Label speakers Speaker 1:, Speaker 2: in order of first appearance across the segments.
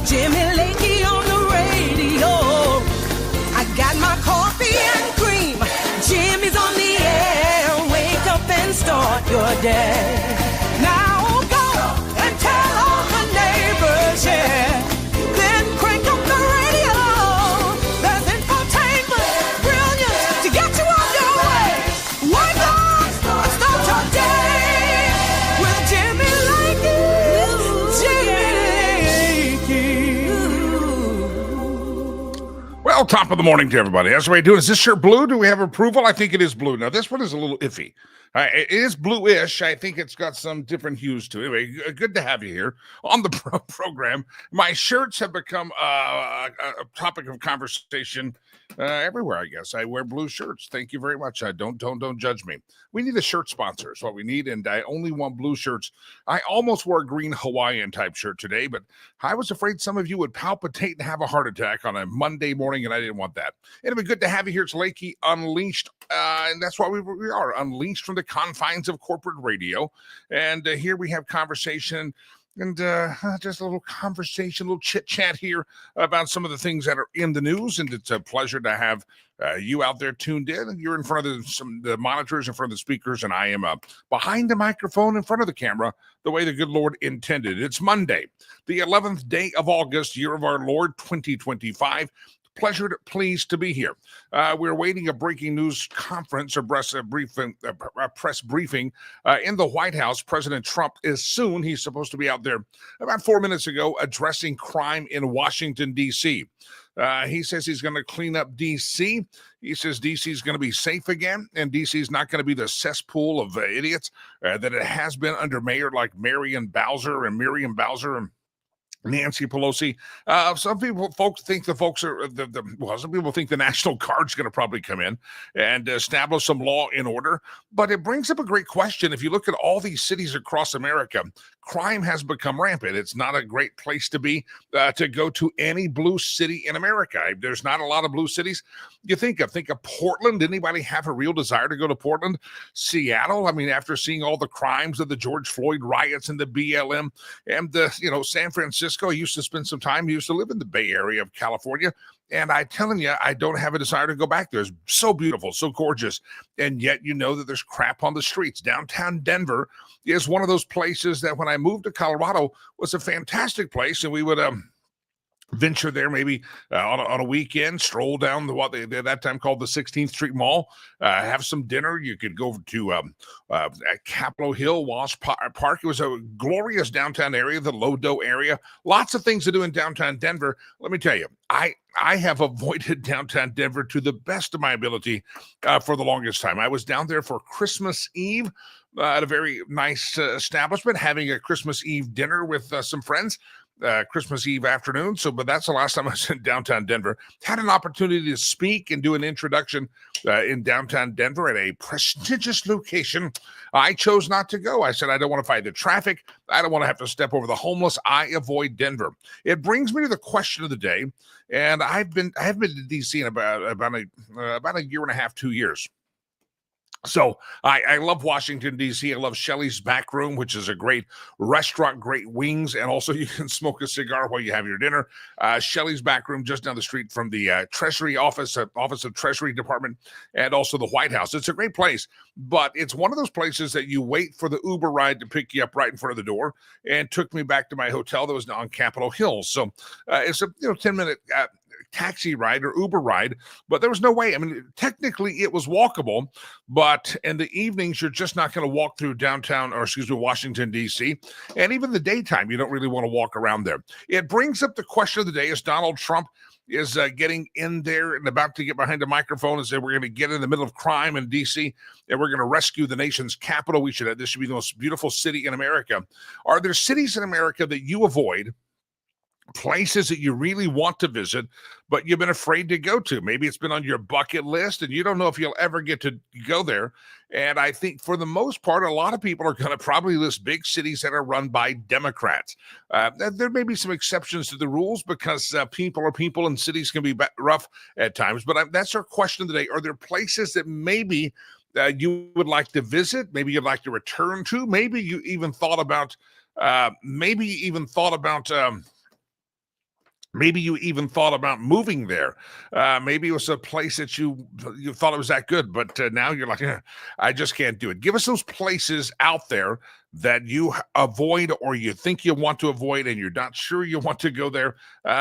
Speaker 1: Jimmy Lakey on the radio. I got my coffee and cream. Jimmy's on the air. Wake up and start your day. Now go and tell all the neighbors, yeah. Then crank up the radio. There's infotainment, brilliance to get you on your way. Wake up and start your day with Jimmy Lakey.
Speaker 2: Well, top of the morning to everybody. How's everybody doing? Is this shirt blue? Do we have approval? I think it is blue. Now, this one is a little iffy. It is bluish. I think it's got some different hues to it. Anyway, good to have you here on the program. My shirts have become a topic of conversation everywhere, I guess. I wear blue shirts. Thank you very much. Don't judge me. We need a shirt sponsor is what we need, and I only want blue shirts. I almost wore a green Hawaiian type shirt today, but I was afraid some of you would palpitate and have a heart attack on a Monday morning, and I didn't want that. It'll be good to have you here. It's Lakey Unleashed, and that's why we are unleashed from the confines of corporate radio. And here we have conversation and just a little conversation, a little chit chat here about some of the things that are in the news. And it's a pleasure to have you out there tuned in. And you're in front of the monitors, in front of the speakers, and I am behind the microphone in front of the camera the way the good Lord intended. It's Monday, the 11th day of August, year of our Lord 2025. Pleased to be here. We're waiting a breaking news conference or press briefing in the White House. President Trump is soon. He's supposed to be out there about 4 minutes ago addressing crime in Washington, D.C. He says he's going to clean up D.C. He says D.C. is going to be safe again, and D.C. is not going to be the cesspool of idiots that it has been under mayor like Miriam Bowser and Nancy Pelosi. Some folks think some people think the National Guard's going to probably come in and establish some law and order. But it brings up a great question. If you look at all these cities across America, crime has become rampant. It's not a great place to be, to go to any blue city in America. There's not a lot of blue cities. You think of Portland. Did anybody have a real desire to go to Portland? Seattle. I mean, after seeing all the crimes of the George Floyd riots and the BLM and San Francisco. I used to spend some time. I used to live in the Bay Area of California. And I'm telling you, I don't have a desire to go back there. It's so beautiful, so gorgeous. And yet you know that there's crap on the streets. Downtown Denver is one of those places that when I moved to Colorado was a fantastic place. And we would venture there maybe on a weekend, stroll down what they at that time called the 16th Street Mall, have some dinner. You could go to Capitol Hill, Walsh Park. It was a glorious downtown area, the Lodo area. Lots of things to do in downtown Denver. Let me tell you, I have avoided downtown Denver to the best of my ability for the longest time. I was down there for Christmas Eve at a very nice establishment, having a Christmas Eve dinner with some friends. Christmas Eve afternoon. But that's the last time I was in downtown Denver. Had an opportunity to speak and do an introduction in downtown Denver at a prestigious location. I chose not to go. I said, I don't want to fight the traffic. I don't want to have to step over the homeless. I avoid Denver. It brings me to the question of the day. And I have been to DC in about a year and a half, 2 years. So I love Washington, D.C. I love Shelley's Back Room, which is a great restaurant, great wings, and also you can smoke a cigar while you have your dinner. Shelley's Back Room, just down the street from the Treasury Office of Treasury Department, and also the White House. It's a great place, but it's one of those places that you wait for the Uber ride to pick you up right in front of the door, and took me back to my hotel that was on Capitol Hill. So it's a 10-minute taxi ride or Uber ride, but there was no way. I mean, technically it was walkable, but in the evenings, you're just not going to walk through Washington, D.C. And even the daytime, you don't really want to walk around there. It brings up the question of the day as Donald Trump is getting in there and about to get behind a microphone and say, we're going to get in the middle of crime in D.C. and we're going to rescue the nation's capital. This should be the most beautiful city in America. Are there cities in America that you avoid? Places that you really want to visit, but you've been afraid to go to? Maybe it's been on your bucket list and you don't know if you'll ever get to go there. And I think for the most part, a lot of people are going to probably list big cities that are run by Democrats. There may be some exceptions to the rules because people are people and cities can be rough at times. But that's our question today. Are there places that maybe you would like to visit? Maybe you'd like to return to? Maybe you even thought about maybe you even thought about moving there. Maybe it was a place that you thought it was that good, but now you're like, I just can't do it. Give us those places out there that you avoid or you think you want to avoid and you're not sure you want to go there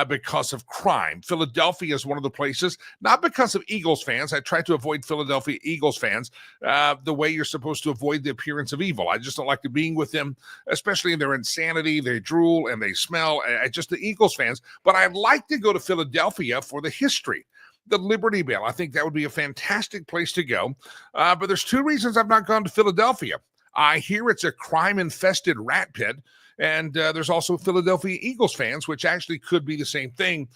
Speaker 2: because of crime. Philadelphia is one of the places, not because of Eagles fans. I try to avoid Philadelphia Eagles fans the way you're supposed to avoid the appearance of evil. I just don't like being with them, especially in their insanity. They drool and they smell. Just the Eagles fans. But I'd like to go to Philadelphia for the history. The Liberty Bell. I think that would be a fantastic place to go. But there's two reasons I've not gone to Philadelphia. I hear it's a crime-infested rat pit, and there's also Philadelphia Eagles fans, which actually could be the same thing,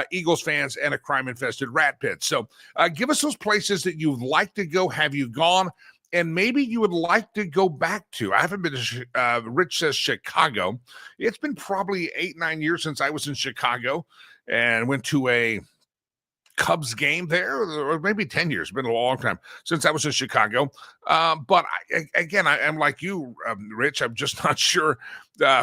Speaker 2: Eagles fans and a crime-infested rat pit. So give us those places that you'd like to go. Have you gone? And maybe you would like to go back to. I haven't been to, Rich says Chicago. It's been probably 8-9 years since I was in Chicago and went to a Cubs game there, or maybe 10 years. It's been a long time since I was in Chicago. But I'm like you, Rich. I'm just not sure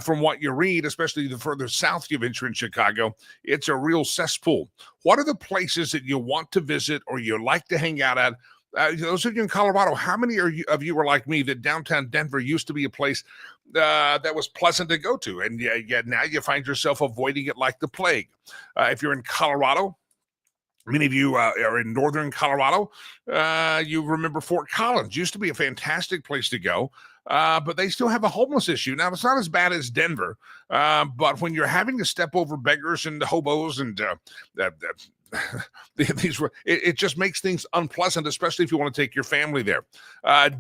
Speaker 2: from what you read, especially the further south you venture in Chicago. It's a real cesspool. What are the places that you want to visit or you like to hang out at? Those of you in Colorado, how many of you are like me that downtown Denver used to be a place that was pleasant to go to? And yet now you find yourself avoiding it like the plague. If you're in Colorado, many of you are in northern Colorado. You remember Fort Collins used to be a fantastic place to go, but they still have a homeless issue. Now, it's not as bad as Denver, but when you're having to step over beggars and hobos and it just makes things unpleasant, especially if you want to take your family there.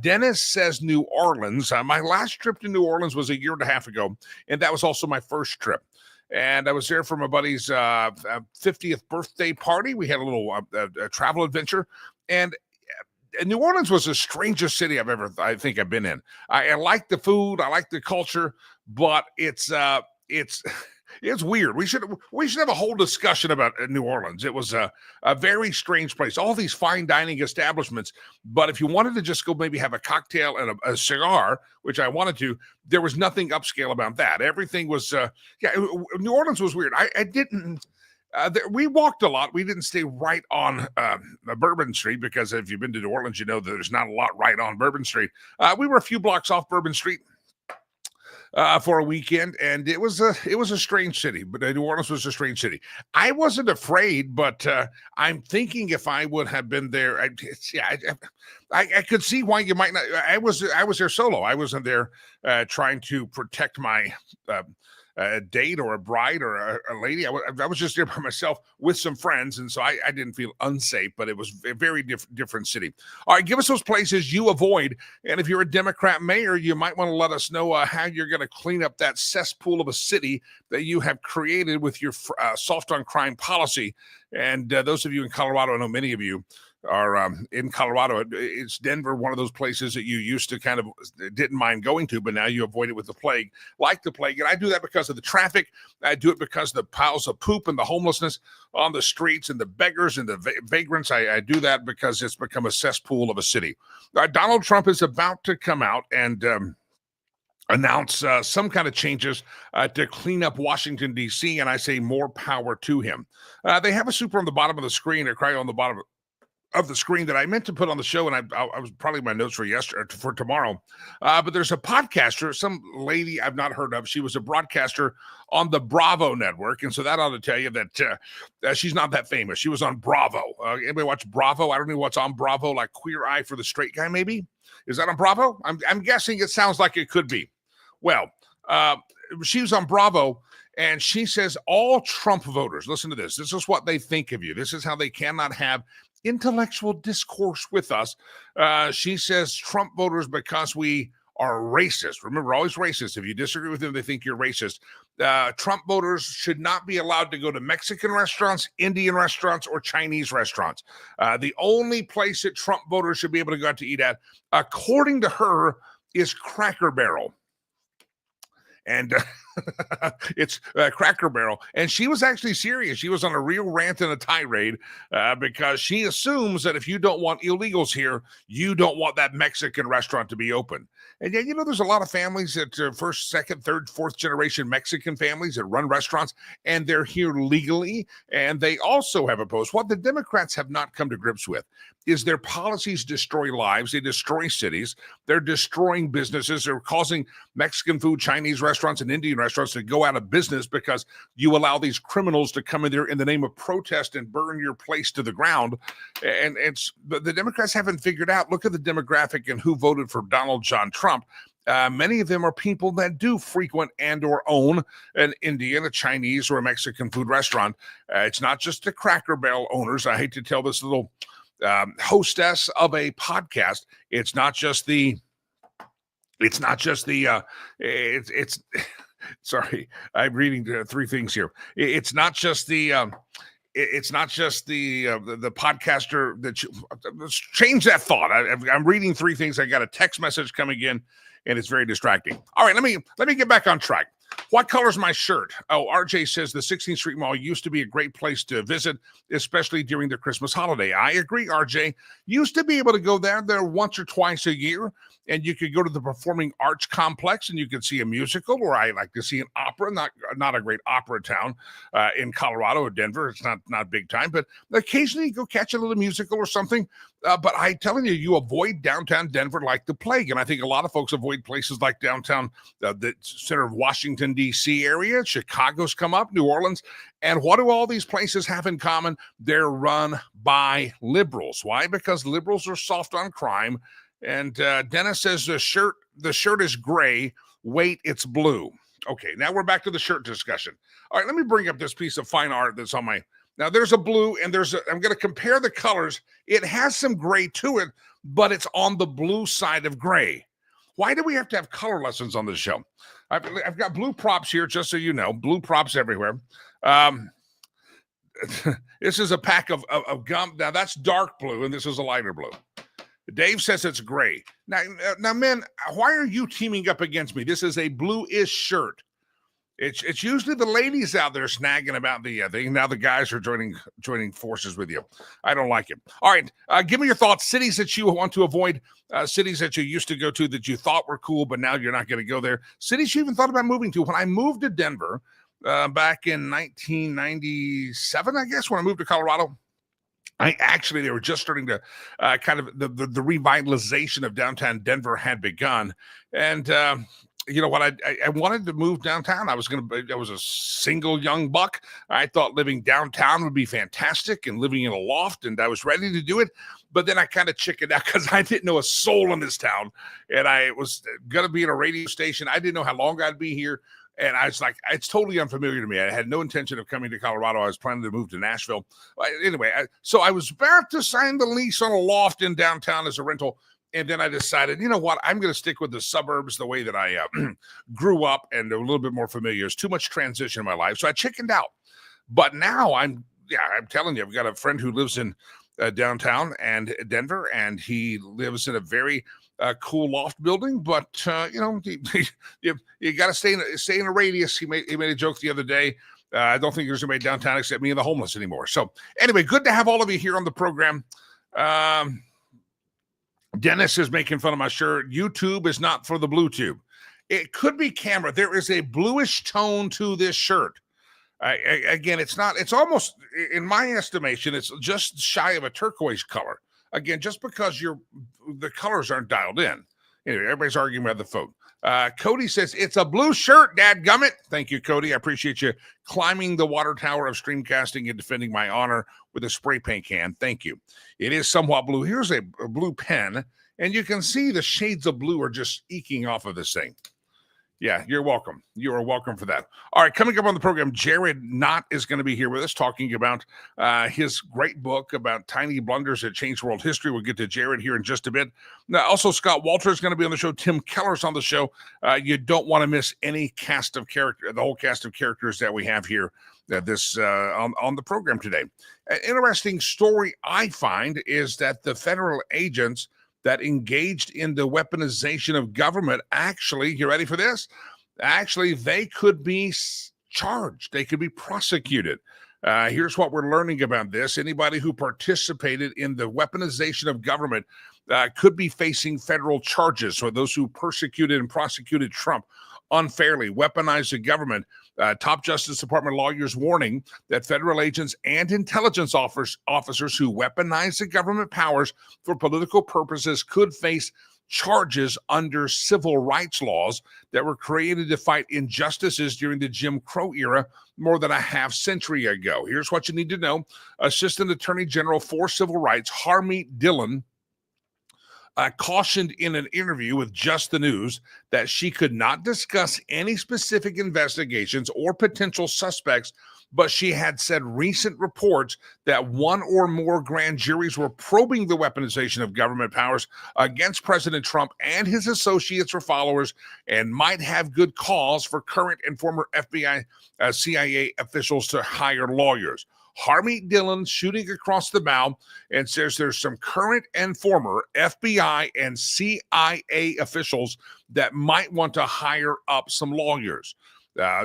Speaker 2: Dennis says New Orleans. My last trip to New Orleans was a year and a half ago, and that was also my first trip. And I was there for my buddy's 50th birthday party. We had a little travel adventure. And New Orleans was the strangest city I think I've been in. I like the food. I like the culture. But it's weird. We should have a whole discussion about New Orleans. It was a very strange place. All these fine dining establishments. But if you wanted to just go maybe have a cocktail and a cigar, which I wanted to, there was nothing upscale about that. Everything was, New Orleans was weird. I didn't we walked a lot. We didn't stay right on Bourbon Street because if you've been to New Orleans, you know that there's not a lot right on Bourbon Street. We were a few blocks off Bourbon Street for a weekend, and it was a strange city. But New Orleans was a strange city. I wasn't afraid, but I'm thinking if I would have been there, I could see why you might not. I was there solo. I wasn't there trying to protect my a date or a bride or a lady. I was just there by myself with some friends, and so I didn't feel unsafe, but it was a very different city. All right, give us those places you avoid, and if you're a Democrat mayor, you might want to let us know how you're going to clean up that cesspool of a city that you have created with your soft on crime policy. And those of you in Colorado, I know many of you are in Colorado. It's Denver, one of those places that you used to kind of didn't mind going to, but now you avoid it with the plague, like the plague. And I do that because of the traffic. I do it because of the piles of poop and the homelessness on the streets and the beggars and the vagrants. I do that because it's become a cesspool of a city. Donald Trump is about to come out and announce some kind of changes to clean up Washington, D.C., and I say more power to him. They have a super on the bottom of the screen, or cry on the bottom of the screen that I meant to put on the show, and I was probably my notes for for tomorrow. But there's a podcaster, some lady I've not heard of. She was a broadcaster on the Bravo network, and so that ought to tell you that she's not that famous. She was on Bravo. Anybody watch Bravo? I don't know what's on Bravo, like Queer Eye for the Straight Guy, maybe? Is that on Bravo? I'm guessing it sounds like it could be. Well, she was on Bravo, and she says all Trump voters, listen to this. This is what they think of you. This is how they cannot have intellectual discourse with us. She says Trump voters, because we are racist. Remember, always racist. If you disagree with them, they think you're racist. Trump voters should not be allowed to go to Mexican restaurants, Indian restaurants, or Chinese restaurants. The only place that Trump voters should be able to go out to eat at, according to her, is Cracker Barrel. And it's Cracker Barrel. And she was actually serious. She was on a real rant and a tirade because she assumes that if you don't want illegals here, you don't want that Mexican restaurant to be open. And yeah, you know, there's a lot of families that first, second, third, fourth generation Mexican families that run restaurants, and they're here legally, and they also have opposed. What the Democrats have not come to grips with is their policies destroy lives. They destroy cities. They're destroying businesses. They're causing Mexican food, Chinese restaurants, and Indian restaurants to go out of business because you allow these criminals to come in there in the name of protest and burn your place to the ground. And the Democrats haven't figured out, look at the demographic and who voted for Donald John Trump. Many of them are people that do frequent and or own an Indian, a Chinese, or a Mexican food restaurant. It's not just the Cracker Barrel owners. I hate to tell this little hostess of a podcast. It's not just the sorry, I'm reading three things here. It's not just the podcaster that let's change that thought. I'm reading three things. I got a text message coming in, and it's very distracting. All right, let me get back on track. What color's my shirt? Oh, RJ says the 16th Street Mall used to be a great place to visit, especially during the Christmas holiday. I agree, RJ. Used to be able to go there once or twice a year, and you could go to the Performing Arts Complex, and you could see a musical, or I like to see an opera. Not a great opera town in Colorado or Denver. It's not big time, but occasionally you go catch a little musical or something. But I'm telling you avoid downtown Denver like the plague. And I think a lot of folks avoid places like downtown, the center of Washington, D.C. area. Chicago's come up, New Orleans. And what do all these places have in common? They're run by liberals. Why? Because liberals are soft on crime. And Dennis says the shirt is gray. Wait, it's blue. Okay, now we're back to the shirt discussion. All right, let me bring up this piece of fine art that's on my... Now, there's a blue, and I'm going to compare the colors. It has some gray to it, but it's on the blue side of gray. Why do we have to have color lessons on this show? I've got blue props here, just so you know. Blue props everywhere. This is a pack of gum. Now, that's dark blue, and this is a lighter blue. Dave says it's gray. Now, men, why are you teaming up against me? This is a blue-ish shirt. It's usually the ladies out there snagging about the thing. Now the guys are joining forces with you. I don't like it. All right, give me your thoughts. Cities that you want to avoid, cities that you used to go to that you thought were cool, but now you're not going to go there. Cities you even thought about moving to. When I moved to Denver, back in 1997, I guess, when I moved to Colorado. They were just starting to kind of the revitalization of downtown Denver had begun. And you know what? I wanted to move downtown. I was a single young buck. I thought living downtown would be fantastic and living in a loft, and I was ready to do it. But then I kind of chickened out because I didn't know a soul in this town, and I was going to be in a radio station. I didn't know how long I'd be here. And I was like, it's totally unfamiliar to me. I had no intention of coming to Colorado. I was planning to move to Nashville. Anyway, so I was about to sign the lease on a loft in downtown as a rental. And then I decided, you know what? I'm going to stick with the suburbs the way that I grew up and a little bit more familiar. It's too much transition in my life. So I chickened out. But now I'm telling you, I've got a friend who lives in downtown and Denver, and he lives in a very cool loft building, but you know, you got to stay in a radius. He made a joke the other day. I don't think there's anybody downtown except me and the homeless anymore. So anyway, good to have all of you here on the program. Dennis is making fun of my shirt. YouTube is not for the blue tube. It could be camera. There is a bluish tone to this shirt. Again, it's not. It's almost, in my estimation, it's just shy of a turquoise color. Again, just because the colors aren't dialed in. Anyway, everybody's arguing about the phone. Cody says, it's a blue shirt, dadgummit. Thank you, Cody. I appreciate you climbing the water tower of streamcasting and defending my honor with a spray paint can. Thank you. It is somewhat blue. Here's a blue pen, and you can see the shades of blue are just eking off of this thing. Yeah, you're welcome. You are welcome for that. All right, coming up on the program, Jared Knott is going to be here with us talking about his great book about tiny blunders that changed world history. We'll get to Jared here in just a bit. Now, also, Scott Walter is going to be on the show. Tim Keller's on the show. You don't want to miss any cast of character, the whole cast of characters that we have here on the program today. An interesting story I find is that the federal agents that engaged in the weaponization of government, actually, you ready for this? Actually, they could be charged. They could be prosecuted. Here's what we're learning about this. Anybody who participated in the weaponization of government could be facing federal charges. So those who persecuted and prosecuted Trump unfairly, weaponized the government. Top Justice Department lawyers warning that federal agents and intelligence officers who weaponize the government powers for political purposes could face charges under civil rights laws that were created to fight injustices during the Jim Crow era more than a half century ago. Here's what you need to know. Assistant Attorney General for Civil Rights, Harmeet Dillon, cautioned in an interview with Just the News that she could not discuss any specific investigations or potential suspects, but she had said recent reports that one or more grand juries were probing the weaponization of government powers against President Trump and his associates or followers and might have good cause for current and former FBI, CIA officials to hire lawyers. Harmeet Dillon shooting across the bow and says there's some current and former FBI and CIA officials that might want to hire up some lawyers.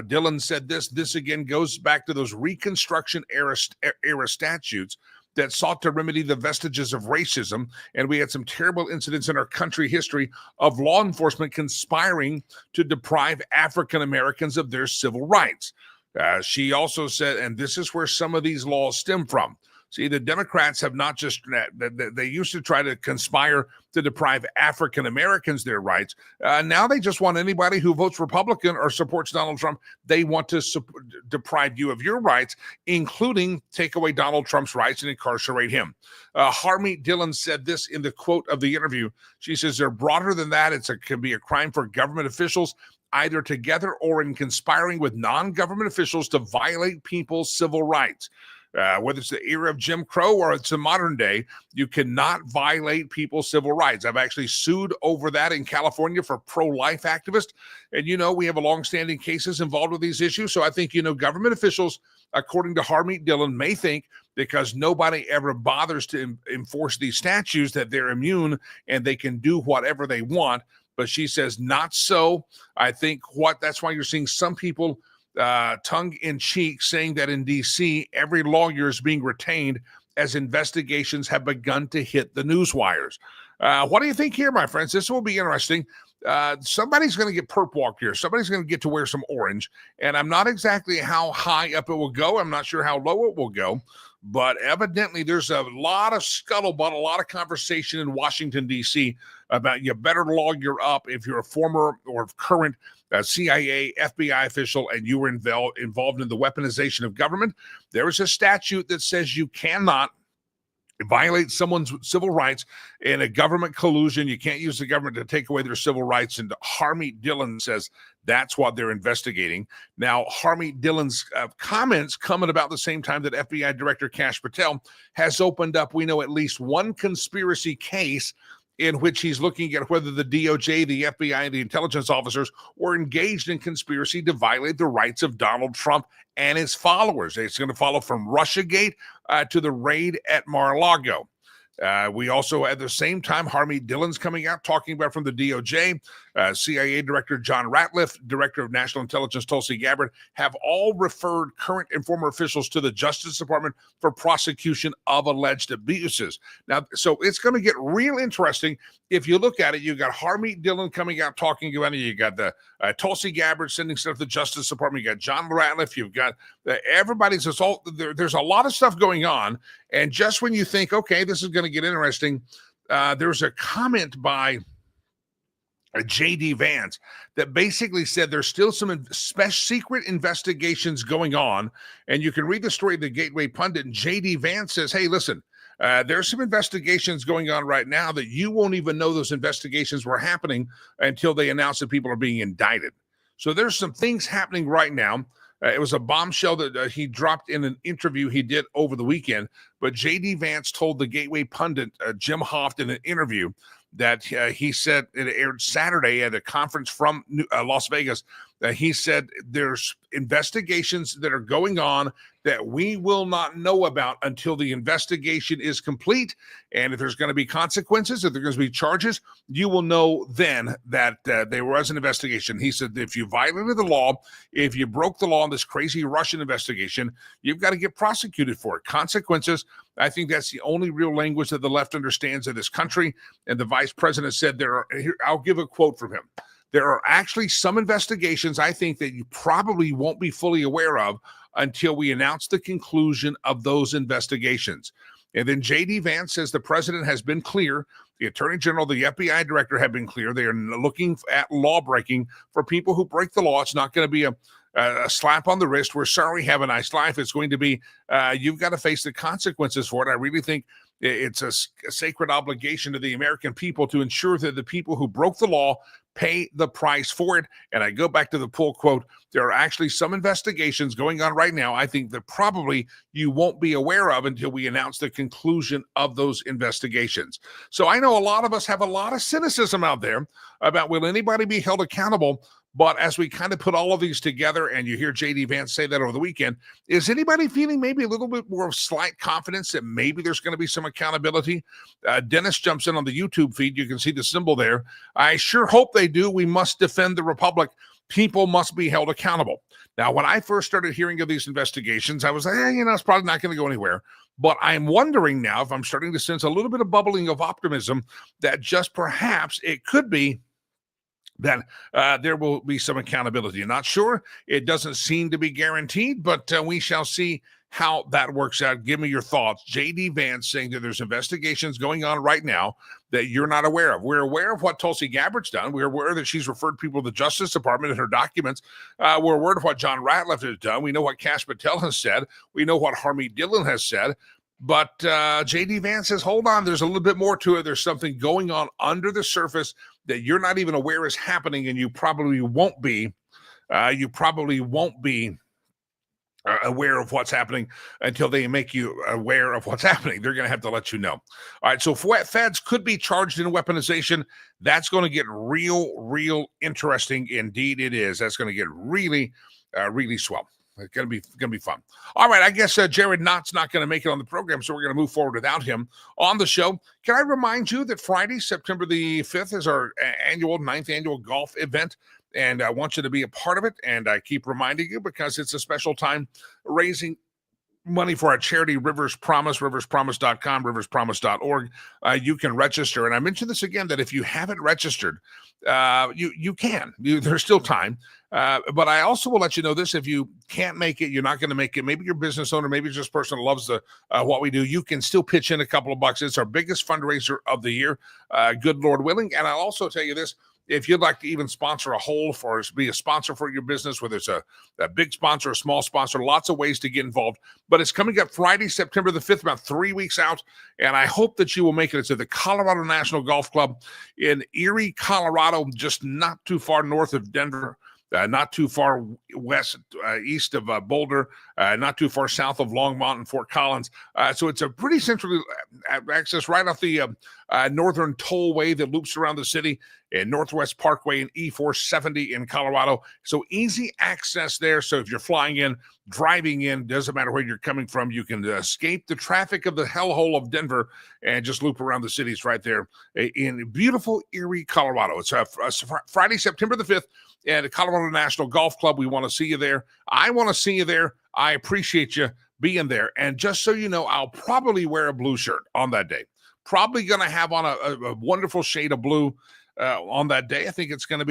Speaker 2: Dillon said this again goes back to those Reconstruction era statutes that sought to remedy the vestiges of racism. And we had some terrible incidents in our country history of law enforcement conspiring to deprive African Americans of their civil rights. She also said, and this is where some of these laws stem from. See, the Democrats have not just, they used to try to conspire to deprive African Americans their rights. Now they just want anybody who votes Republican or supports Donald Trump, they want to deprive you of your rights, including take away Donald Trump's rights and incarcerate him. Harmeet Dillon said this in the quote of the interview. She says, they're broader than that. It can be a crime for government officials, either together or in conspiring with non-government officials to violate people's civil rights. Whether it's the era of Jim Crow or it's the modern day, you cannot violate people's civil rights. I've actually sued over that in California for pro-life activists. And, you know, we have a long-standing cases involved with these issues. So I think, you know, government officials, according to Harmeet Dillon, may think because nobody ever bothers to enforce these statutes that they're immune and they can do whatever they want. But she says not so. I think that's why you're seeing some people tongue-in-cheek saying that in D.C., every lawyer is being retained as investigations have begun to hit the news wires. What do you think here, my friends? This will be interesting. Somebody's going to get perp walked here. Somebody's going to get to wear some orange, and I'm not exactly how high up it will go. I'm not sure how low it will go, but evidently there's a lot of scuttlebutt, a lot of conversation in Washington, D.C. about you better log your up if you're a former or current CIA, FBI official, and you were involved in the weaponization of government. There is a statute that says you cannot violate someone's civil rights in a government collusion. You can't use the government to take away their civil rights. And Harmeet Dillon says that's what they're investigating. Now, Harmeet Dillon's comments come at about the same time that FBI Director Kash Patel has opened up, we know, at least one conspiracy case in which he's looking at whether the DOJ, the FBI, and the intelligence officers were engaged in conspiracy to violate the rights of Donald Trump and his followers. It's going to follow from Russiagate to the raid at Mar-a-Lago. We also, at the same time, Harmeet Dillon's coming out talking about from the DOJ, CIA Director John Ratliff, Director of National Intelligence Tulsi Gabbard, have all referred current and former officials to the Justice Department for prosecution of alleged abuses. Now, so it's going to get real interesting. If you look at it, you got Harmeet Dillon coming out talking about it. You got the Tulsi Gabbard sending stuff to the Justice Department. You got John Ratliff. You've got everybody's assault. There's a lot of stuff going on. And just when you think, okay, this is going to get interesting, there's a comment by J.D. Vance that basically said there's still some secret investigations going on. And you can read the story of the Gateway Pundit. And J.D. Vance says, hey, listen, there's some investigations going on right now that you won't even know those investigations were happening until they announce that people are being indicted. So there's some things happening right now. It was a bombshell that he dropped in an interview he did over the weekend. But J.D. Vance told the Gateway Pundit, Jim Hoft, in an interview that he said it aired Saturday at a conference from Las Vegas. He said there's investigations that are going on that we will not know about until the investigation is complete. And if there's going to be consequences, if there's going to be charges, you will know then that there was an investigation. He said, if you violated the law, if you broke the law in this crazy Russian investigation, you've got to get prosecuted for it. Consequences. I think that's the only real language that the left understands in this country. And the vice president said I'll give a quote from him. There are actually some investigations, I think, that you probably won't be fully aware of until we announce the conclusion of those investigations. And then J.D. Vance says the president has been clear. The attorney general, the FBI director have been clear. They are looking at law breaking for people who break the law. It's not going to be a slap on the wrist. We're sorry, have a nice life. It's going to be, you've got to face the consequences for it. I really think it's a sacred obligation to the American people to ensure that the people who broke the law pay the price for it. And I go back to the pull quote, there are actually some investigations going on right now, I think, that probably you won't be aware of until we announce the conclusion of those investigations. So I know a lot of us have a lot of cynicism out there about will anybody be held accountable. But as we kind of put all of these together, and you hear J.D. Vance say that over the weekend, is anybody feeling maybe a little bit more of slight confidence that maybe there's going to be some accountability? Dennis jumps in on the YouTube feed. You can see the symbol there. I sure hope they do. We must defend the republic. People must be held accountable. Now, when I first started hearing of these investigations, I was like, it's probably not going to go anywhere. But I'm wondering now if I'm starting to sense a little bit of bubbling of optimism that just perhaps it could be that there will be some accountability. I'm not sure. It doesn't seem to be guaranteed, but we shall see how that works out. Give me your thoughts. J.D. Vance saying that there's investigations going on right now that you're not aware of. We're aware of what Tulsi Gabbard's done. We're aware that she's referred people to the Justice Department in her documents. We're aware of what John Ratliff has done. We know what Kash Patel has said. We know what Harmeet Dillon has said. But J.D. Vance says, hold on, there's a little bit more to it. There's something going on under the surface that you're not even aware is happening, and you probably won't be. Aware of what's happening until they make you aware of what's happening. They're going to have to let you know. All right, so feds could be charged in weaponization. That's going to get real interesting. Indeed, it is. That's going to get really swell. It's going to be fun. All right, I guess Jared Knott's not going to make it on the program, so we're going to move forward without him on the show. Can I remind you that Friday, September the 5th, is our 9th annual golf event, and I want you to be a part of it, and I keep reminding you because it's a special time raising money for our charity, Rivers Promise, riverspromise.com, riverspromise.org. You can register. And I mentioned this again, that if you haven't registered, you can. There's still time. But I also will let you know this: if you can't make it, you're not going to make it. Maybe you're a business owner, maybe you're just a person that loves what we do. You can still pitch in a couple of bucks. It's our biggest fundraiser of the year, good Lord willing. And I'll also tell you this: if you'd like to even sponsor a whole, or be a sponsor for your business, whether it's a big sponsor, a small sponsor, lots of ways to get involved. But it's coming up Friday, September the 5th, about 3 weeks out. And I hope that you will make it. It's at the Colorado National Golf Club in Erie, Colorado, just not too far north of Denver. Not too far east of Boulder, not too far south of Longmont and Fort Collins. So it's a pretty central access right off the northern tollway that loops around the city, and Northwest Parkway and E470 in Colorado. So easy access there. So if you're flying in, driving in, doesn't matter where you're coming from, you can escape the traffic of the hellhole of Denver and just loop around the cities right there in beautiful Erie, Colorado. It's Friday, September the 5th. And the Colorado National Golf Club, we want to see you there. I want to see you there. I appreciate you being there. And just so you know, I'll probably wear a blue shirt on that day. Probably going to have on a wonderful shade of blue on that day. I think it's going to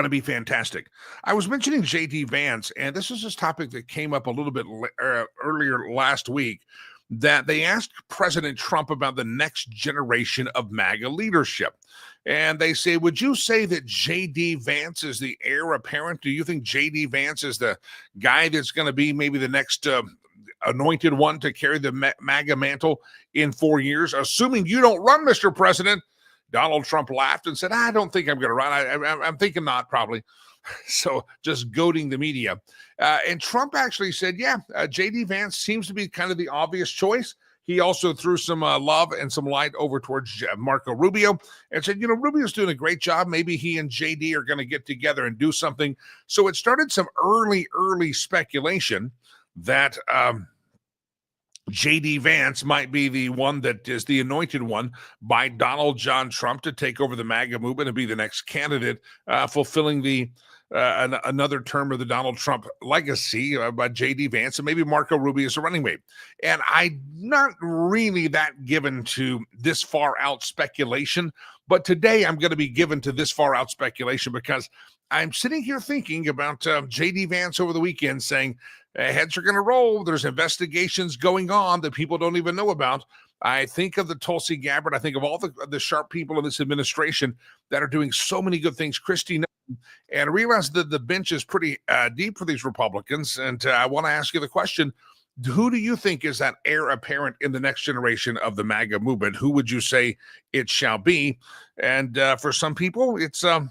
Speaker 2: be fantastic. I was mentioning J.D. Vance, and this is this topic that came up a little bit earlier last week, that they asked President Trump about the next generation of MAGA leadership. And they say, would you say that J.D. Vance is the heir apparent? Do you think J.D. Vance is the guy that's going to be maybe the next anointed one to carry the MAGA mantle in 4 years? Assuming you don't run, Mr. President. Donald Trump laughed and said, I don't think I'm going to run. I'm thinking not, probably. So just goading the media. And Trump actually said, J.D. Vance seems to be kind of the obvious choice. He also threw some love and some light over towards Marco Rubio and said, Rubio's doing a great job. Maybe he and JD are going to get together and do something. So it started some early speculation that J.D. Vance might be the one that is the anointed one by Donald John Trump to take over the MAGA movement and be the next candidate, fulfilling the another term of the Donald Trump legacy by J.D. Vance, and maybe Marco Rubio is a running mate. And I'm not really that given to this far out speculation, but today I'm going to be given to this far out speculation because I'm sitting here thinking about J.D. Vance over the weekend saying, heads are going to roll. There's investigations going on that people don't even know about. I think of the Tulsi Gabbard. I think of all the sharp people in this administration that are doing so many good things. Christy, and I realize that the bench is pretty deep for these Republicans. And I want to ask you the question, who do you think is that heir apparent in the next generation of the MAGA movement? Who would you say it shall be? And for some people, it's going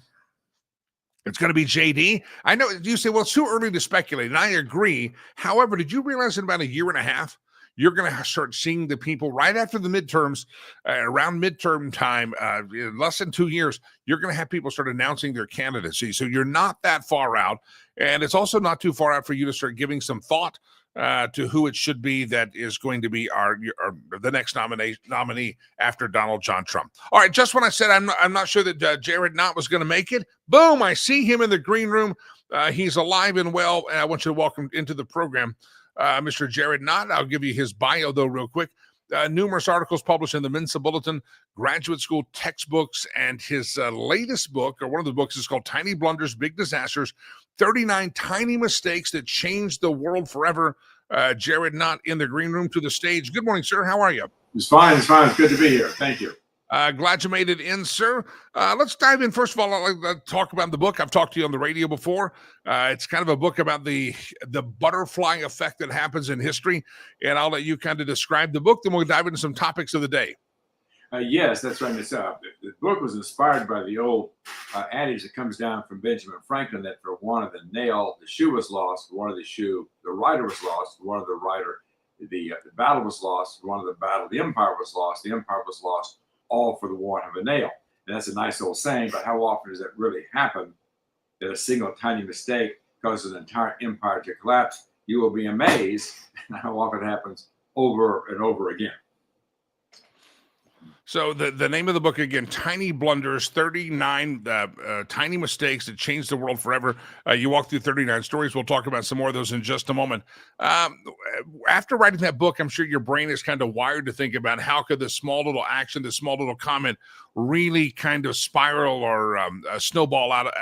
Speaker 2: to be JD. I know you say, well, it's too early to speculate, and I agree. However, did you realize in about a year and a half, you're going to start seeing the people right after the midterms, around midterm time, in less than 2 years, you're going to have people start announcing their candidacy. So you're not that far out. And it's also not too far out for you to start giving some thought to who it should be that is going to be the next nominee after Donald John Trump. All right, just when I said I'm not sure that Jared Knott was going to make it, boom, I see him in the green room. He's alive and well, and I want you to welcome into the program Mr. Jared Knott. I'll give you his bio, though, real quick. Numerous articles published in the Mensa Bulletin, graduate school textbooks, and his latest book, or one of the books, is called Tiny Blunders, Big Disasters, 39 Tiny Mistakes That Changed the World Forever. Jared Knott in the green room to the stage. Good morning, sir. How are you?
Speaker 3: It's fine. It's good to be here. Thank you.
Speaker 2: Glad you made it in, sir. Let's dive in. First of all, I'd like to talk about the book. I've talked to you on the radio before. It's kind of a book about the butterfly effect that happens in history, and I'll let you kind of describe the book, then we'll dive into some topics of the day.
Speaker 3: Yes, that's right. The book was inspired by the old adage that comes down from Benjamin Franklin that for one of the nail, the shoe was lost. For one of the shoe, the rider was lost. For one of the rider, the battle was lost. For one of the battle, the empire was lost. The empire was lost, all for the want of a nail. And that's a nice old saying, but how often does that really happen, that a single tiny mistake causes an entire empire to collapse? You will be amazed how often it happens over and over again.
Speaker 2: So the name of the book again, Tiny Blunders, 39 tiny mistakes that changed the world forever. You walk through 39 stories. We'll talk about some more of those in just a moment. After writing that book, I'm sure your brain is kind of wired to think about how could this small little action, this small little comment really kind of spiral or snowball out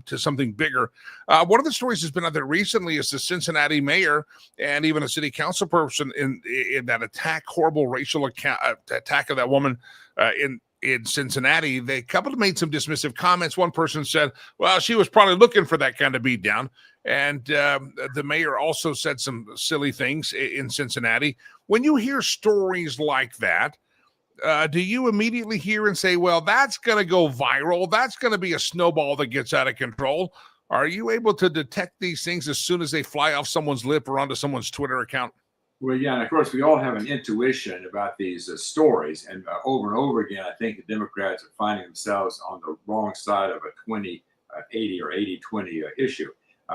Speaker 2: to something bigger. One of the stories that's been out there recently is the Cincinnati mayor and even a city council person in that horrible racial attack of that woman in Cincinnati. The couple made some dismissive comments. One person said, well, she was probably looking for that kind of beat down. And the mayor also said some silly things in Cincinnati. When you hear stories like that, do you immediately hear and say, well, that's going to go viral. That's going to be a snowball that gets out of control. Are you able to detect these things as soon as they fly off someone's lip or onto someone's Twitter account?
Speaker 3: Well, yeah, and of course, we all have an intuition about these stories. And over and over again, I think the Democrats are finding themselves on the wrong side of a 20-80 or 80-20 issue.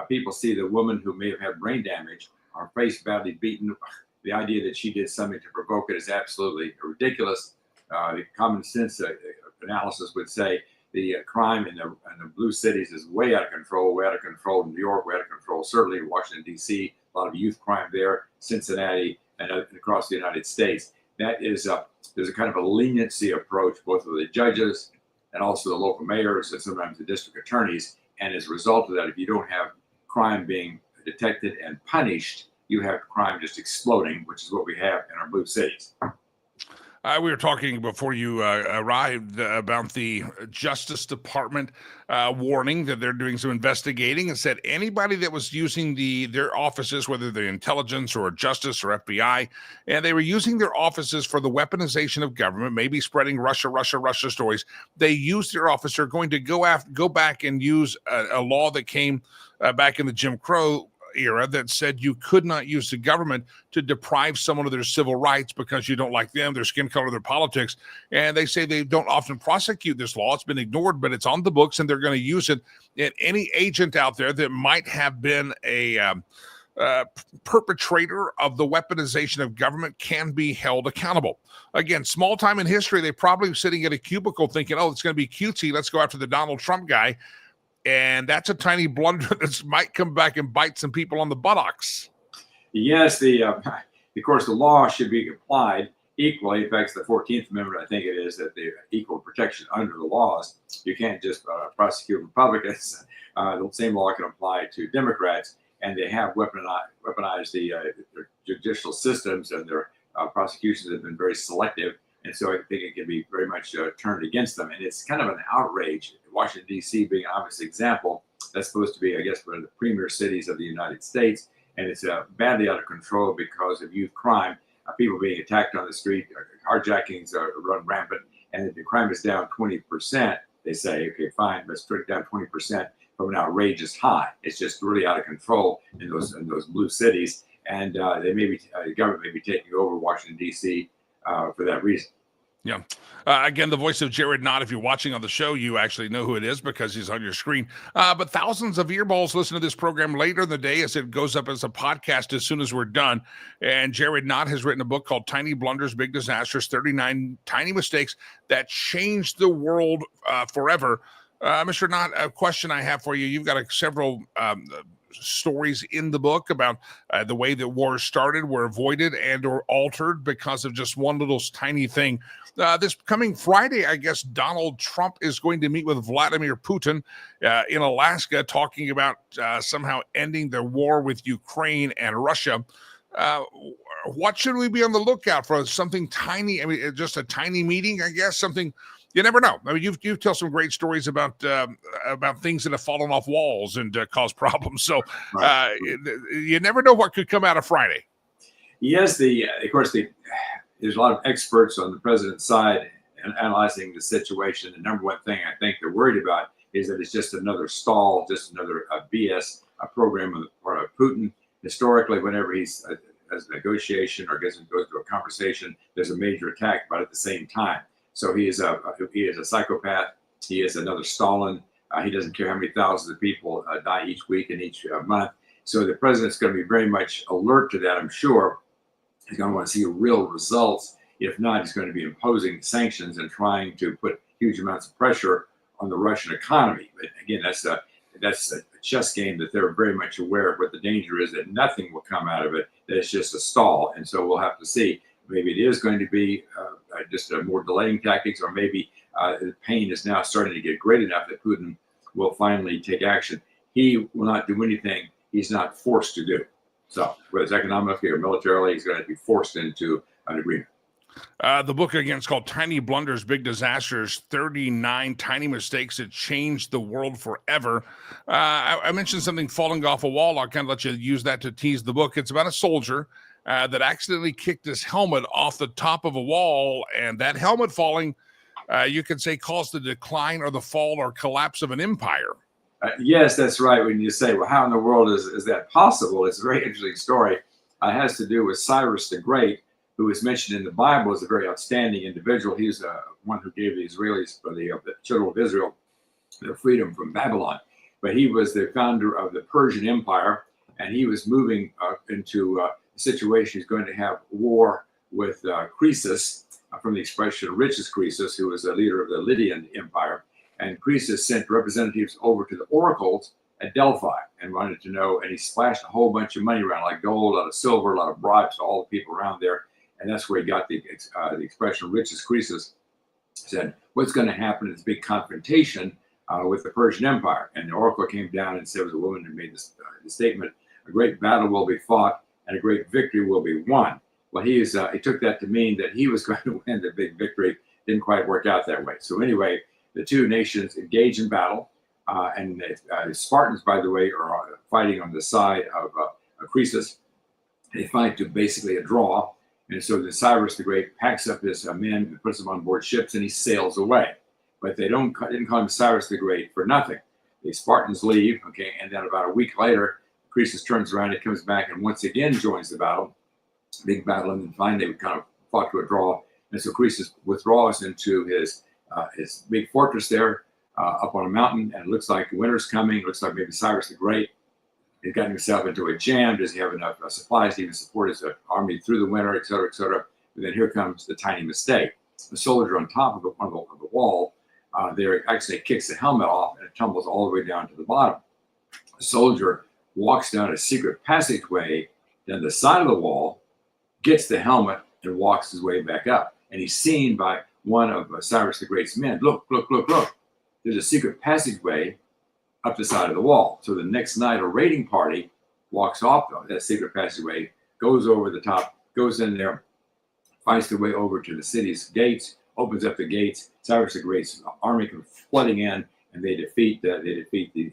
Speaker 3: People see the woman who may have had brain damage, her face badly beaten. The idea that she did something to provoke it is absolutely ridiculous. The common sense analysis would say the crime in the blue cities is way out of control in New York, way out of control, certainly in Washington, D.C., a lot of youth crime there, Cincinnati, and across the United States. That is, there's a kind of a leniency approach, both of the judges and also the local mayors and sometimes the district attorneys. And as a result of that, if you don't have crime being detected and punished, you have crime just exploding, which is what we have in our blue cities.
Speaker 2: We were talking before you arrived about the Justice Department warning that they're doing some investigating and said anybody that was using their offices, whether they're intelligence or justice or FBI, and they were using their offices for the weaponization of government, maybe spreading Russia stories, they used their office. They're going to go back and use a law that came back in the Jim Crow era that said you could not use the government to deprive someone of their civil rights because you don't like them, their skin color, their politics. And they say they don't often prosecute this law. It's been ignored, but it's on the books and they're going to use it. And any agent out there that might have been a perpetrator of the weaponization of government can be held accountable. Again, small time in history, they probably sitting at a cubicle thinking, oh, it's going to be cutesy. Let's go after the Donald Trump guy. And that's a tiny blunder that might come back and bite some people on the buttocks.
Speaker 3: Yes, of course, the law should be applied equally. In fact, the 14th Amendment, I think it is, that the equal protection under the laws. You can't just prosecute Republicans. The same law can apply to Democrats, and they have weaponized the judicial systems, and their prosecutions have been very selective. And so I think it can be very much turned against them. And it's kind of an outrage. Washington, D.C. being an obvious example, that's supposed to be, I guess, one of the premier cities of the United States. And it's badly out of control because of youth crime, people being attacked on the street, carjackings run rampant. And if the crime is down 20%, they say, okay, fine, let's take it down 20% from an outrageous high. It's just really out of control in those blue cities. And the government may be taking over Washington, D.C. For that reason.
Speaker 2: Yeah. Again, the voice of Jared Knott, if you're watching on the show, you actually know who it is because he's on your screen. But thousands of earballs listen to this program later in the day as it goes up as a podcast as soon as we're done. And Jared Knott has written a book called Tiny Blunders, Big Disasters, 39 Tiny Mistakes That Changed the World Forever. Mr. Knott, a question I have for you. You've got several stories in the book about the way that wars started, were avoided and or altered because of just one little tiny thing. This coming Friday, I guess Donald Trump is going to meet with Vladimir Putin in Alaska, talking about somehow ending the war with Ukraine and Russia. What should we be on the lookout for? Something tiny? I mean, just a tiny meeting, I guess. Something. You never know. I mean, you tell some great stories about things that have fallen off walls and caused problems. So you never know what could come out of Friday.
Speaker 3: Yes, of course, there's a lot of experts on the president's side analyzing the situation. The number one thing I think they're worried about is that it's just another stall, just another BS program on the part of Putin. Historically, whenever he's has a negotiation or goes to a conversation, there's a major attack, but at the same time. So he is a psychopath. He is another Stalin. He doesn't care how many thousands of people die each week and each month. So the president's going to be very much alert to that, I'm sure. He's going to want to see real results. If not, he's going to be imposing sanctions and trying to put huge amounts of pressure on the Russian economy. But again, that's a chess game that they're very much aware of. What the danger is that nothing will come out of it, that it's just a stall. And so we'll have to see. Maybe it is going to be just a more delaying tactics, or maybe the pain is now starting to get great enough that Putin will finally take action. He will not do anything he's not forced to do. So whether it's economically or militarily, he's going to be forced into an agreement.
Speaker 2: The book, again, is called Tiny Blunders, Big Disasters, 39 Tiny Mistakes That Changed the World Forever. I mentioned something falling off a wall. I'll kind of let you use that to tease the book. It's about a soldier that accidentally kicked his helmet off the top of a wall, and that helmet falling, you could say, caused the decline or the fall or collapse of an empire.
Speaker 3: Yes, that's right. When you say, well, how in the world is that possible? It's a very interesting story. It has to do with Cyrus the Great, who is mentioned in the Bible as a very outstanding individual. He's one who gave the Israelis, or the children of Israel, their freedom from Babylon. But he was the founder of the Persian Empire, and he was moving into a situation. He's going to have war with Croesus, from the expression richest Croesus, who was a leader of the Lydian Empire. And Croesus sent representatives over to the oracles at Delphi and wanted to know, and he splashed a whole bunch of money around, like gold, a lot of silver, a lot of bribes to all the people around there. And that's where he got the expression richest Croesus. Said, what's going to happen is a big confrontation with the Persian Empire. And the oracle came down and said, it was a woman who made this statement, a great battle will be fought and a great victory will be won. Well, he took that to mean that he was going to win the big victory. Didn't quite work out that way. So anyway, the two nations engage in battle. And the Spartans, by the way, are fighting on the side of Croesus. They fight to basically a draw. And so the Cyrus the Great packs up his men and puts them on board ships, and he sails away. But they didn't call him Cyrus the Great for nothing. The Spartans leave, okay, and then about a week later, Croesus turns around, he comes back, and once again joins the battle, big battle, and then finally we kind of fought to a draw. And so Croesus withdraws into his big fortress there up on a mountain, and it looks like winter's coming. It looks like maybe Cyrus the Great has gotten himself into a jam. Does he have enough supplies to even support his army through the winter, et cetera, et cetera? And then here comes the tiny mistake. The soldier on top of the wall there actually kicks the helmet off, and it tumbles all the way down to the bottom. The soldier walks down a secret passageway down the side of the wall, gets the helmet, and walks his way back up. And he's seen by one of Cyrus the Great's men. Look, look, look, look. There's a secret passageway up the side of the wall. So the next night, a raiding party walks off that secret passageway, goes over the top, goes in there, finds their way over to the city's gates, opens up the gates. Cyrus the Great's army comes flooding in, and they defeat the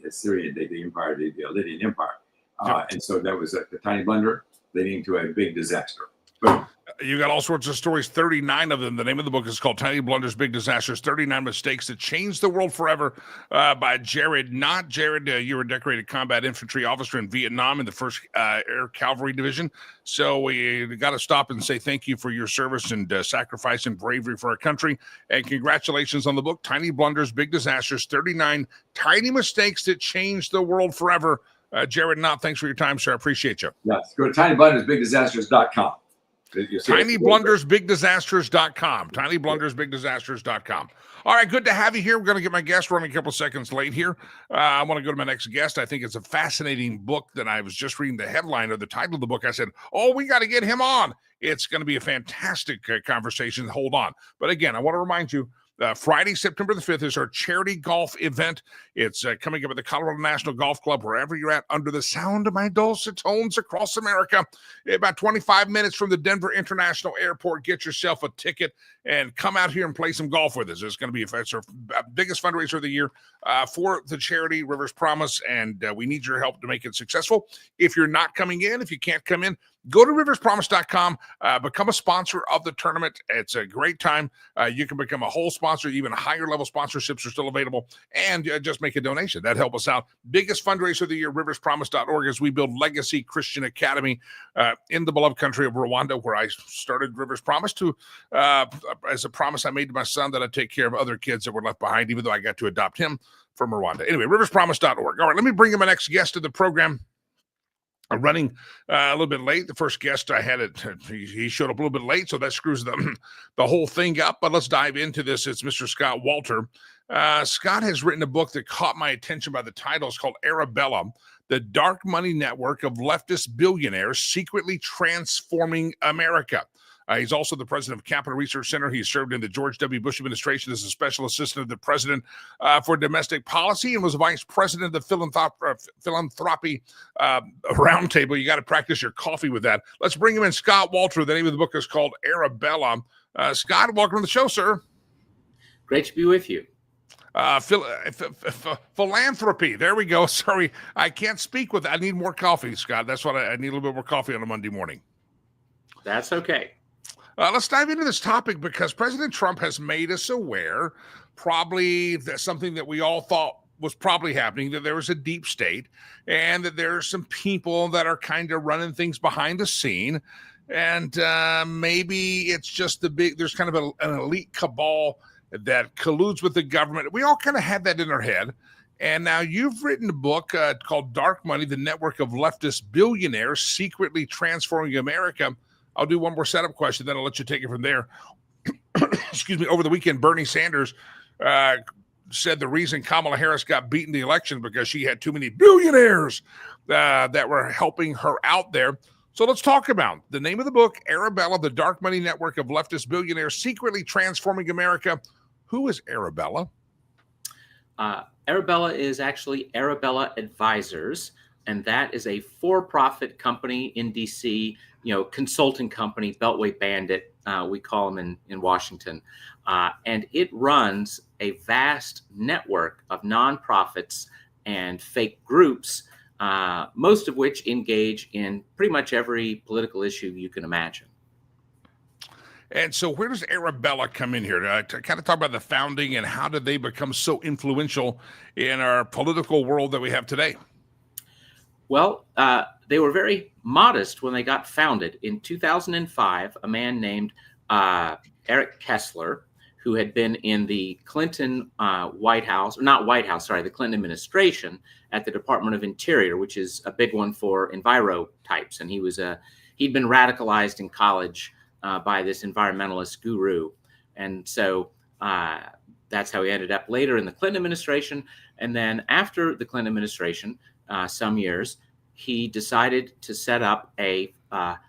Speaker 3: Assyrian, the empire, the Lydian Empire. And so that was a tiny blunder leading to a big disaster. Boom.
Speaker 2: You got all sorts of stories, 39 of them. The name of the book is called Tiny Blunders, Big Disasters, 39 Mistakes That Changed the World Forever, by Jared Knott. Jared, you were a decorated combat infantry officer in Vietnam in the 1st Air Cavalry Division. So we got to stop and say thank you for your service and sacrifice and bravery for our country. And congratulations on the book, Tiny Blunders, Big Disasters, 39 Tiny Mistakes That Changed the World Forever. Jared Knott, thanks for your time, sir. I appreciate you.
Speaker 3: Yes, go to tinyblundersbigdisasters.com.
Speaker 2: TinyBlundersBigDisasters.com. TinyBlundersBigDisasters.com. All right, good to have you here. We're going to get my guest running a couple seconds late here. I want to go to my next guest. I think it's a fascinating book that I was just reading the headline or the title of the book. I said, oh, we got to get him on. It's going to be a fantastic conversation. Hold on. But again, I want to remind you, Friday, September the 5th is our charity golf event. It's coming up at the Colorado National Golf Club, wherever you're at, under the sound of my dulcet tones across America. About 25 minutes from the Denver International Airport. Get yourself a ticket and come out here and play some golf with us. It's going to be it's our biggest fundraiser of the year for the charity Rivers Promise, and we need your help to make it successful. If you're not coming in, if you can't come in, go to riverspromise.com, become a sponsor of the tournament. It's a great time. You can become a whole sponsor. Even higher level sponsorships are still available, and just make a donation. That help us out. Biggest fundraiser of the year, riverspromise.org, as we build Legacy Christian Academy in the beloved country of Rwanda, where I started Rivers Promise to as a promise I made to my son that I'd take care of other kids that were left behind, even though I got to adopt him from Rwanda. Anyway, riverspromise.org. All right, let me bring in my next guest to the program. running a little bit late. The first guest I had, he showed up a little bit late, so that screws the whole thing up. But let's dive into this. It's Mr. Scott Walter. Scott has written a book that caught my attention by the title. It's called Arabella, the Dark Money Network of Leftist Billionaires Secretly Transforming America. He's also the president of Capital Research Center. He served in the George W. Bush administration as a special assistant of the president for domestic policy and was vice president of the philanthropy roundtable. You got to practice your coffee with that. Let's bring him in. Scott Walter. The name of the book is called Arabella. Scott, welcome to the show, sir.
Speaker 4: Great to be with you.
Speaker 2: Philanthropy. There we go. Sorry, I can't speak with. I need more coffee, Scott. That's what I need, a little bit more coffee on a Monday morning.
Speaker 4: That's okay.
Speaker 2: Let's dive into this topic because President Trump has made us aware, probably something that we all thought was probably happening, that there was a deep state and that there are some people that are kind of running things behind the scene. And maybe it's just there's kind of an elite cabal that colludes with the government. We all kind of had that in our head. And now you've written a book called Dark Money, the Network of Leftist Billionaires Secretly Transforming America. I'll do one more setup question, then I'll let you take it from there. Excuse me. Over the weekend, Bernie Sanders said the reason Kamala Harris got beaten the election because she had too many billionaires that were helping her out there. So let's talk about the name of the book, Arabella, the Dark Money Network of Leftist Billionaires Secretly Transforming America. Who is Arabella?
Speaker 4: Arabella is actually Arabella Advisors, and that is a for-profit company in D.C., consulting company, Beltway Bandit, we call them in Washington. And it runs a vast network of nonprofits and fake groups, most of which engage in pretty much every political issue you can imagine.
Speaker 2: And so where does Arabella come in here? To kind of talk about the founding and how did they become so influential in our political world that we have today?
Speaker 4: Well, they were very modest when they got founded. In 2005, a man named Eric Kessler, who had been in the Clinton the Clinton administration at the Department of Interior, which is a big one for enviro types. And he'd been radicalized in college by this environmentalist guru. And so that's how he ended up later in the Clinton administration. And then after the Clinton administration, some years, he decided to set up a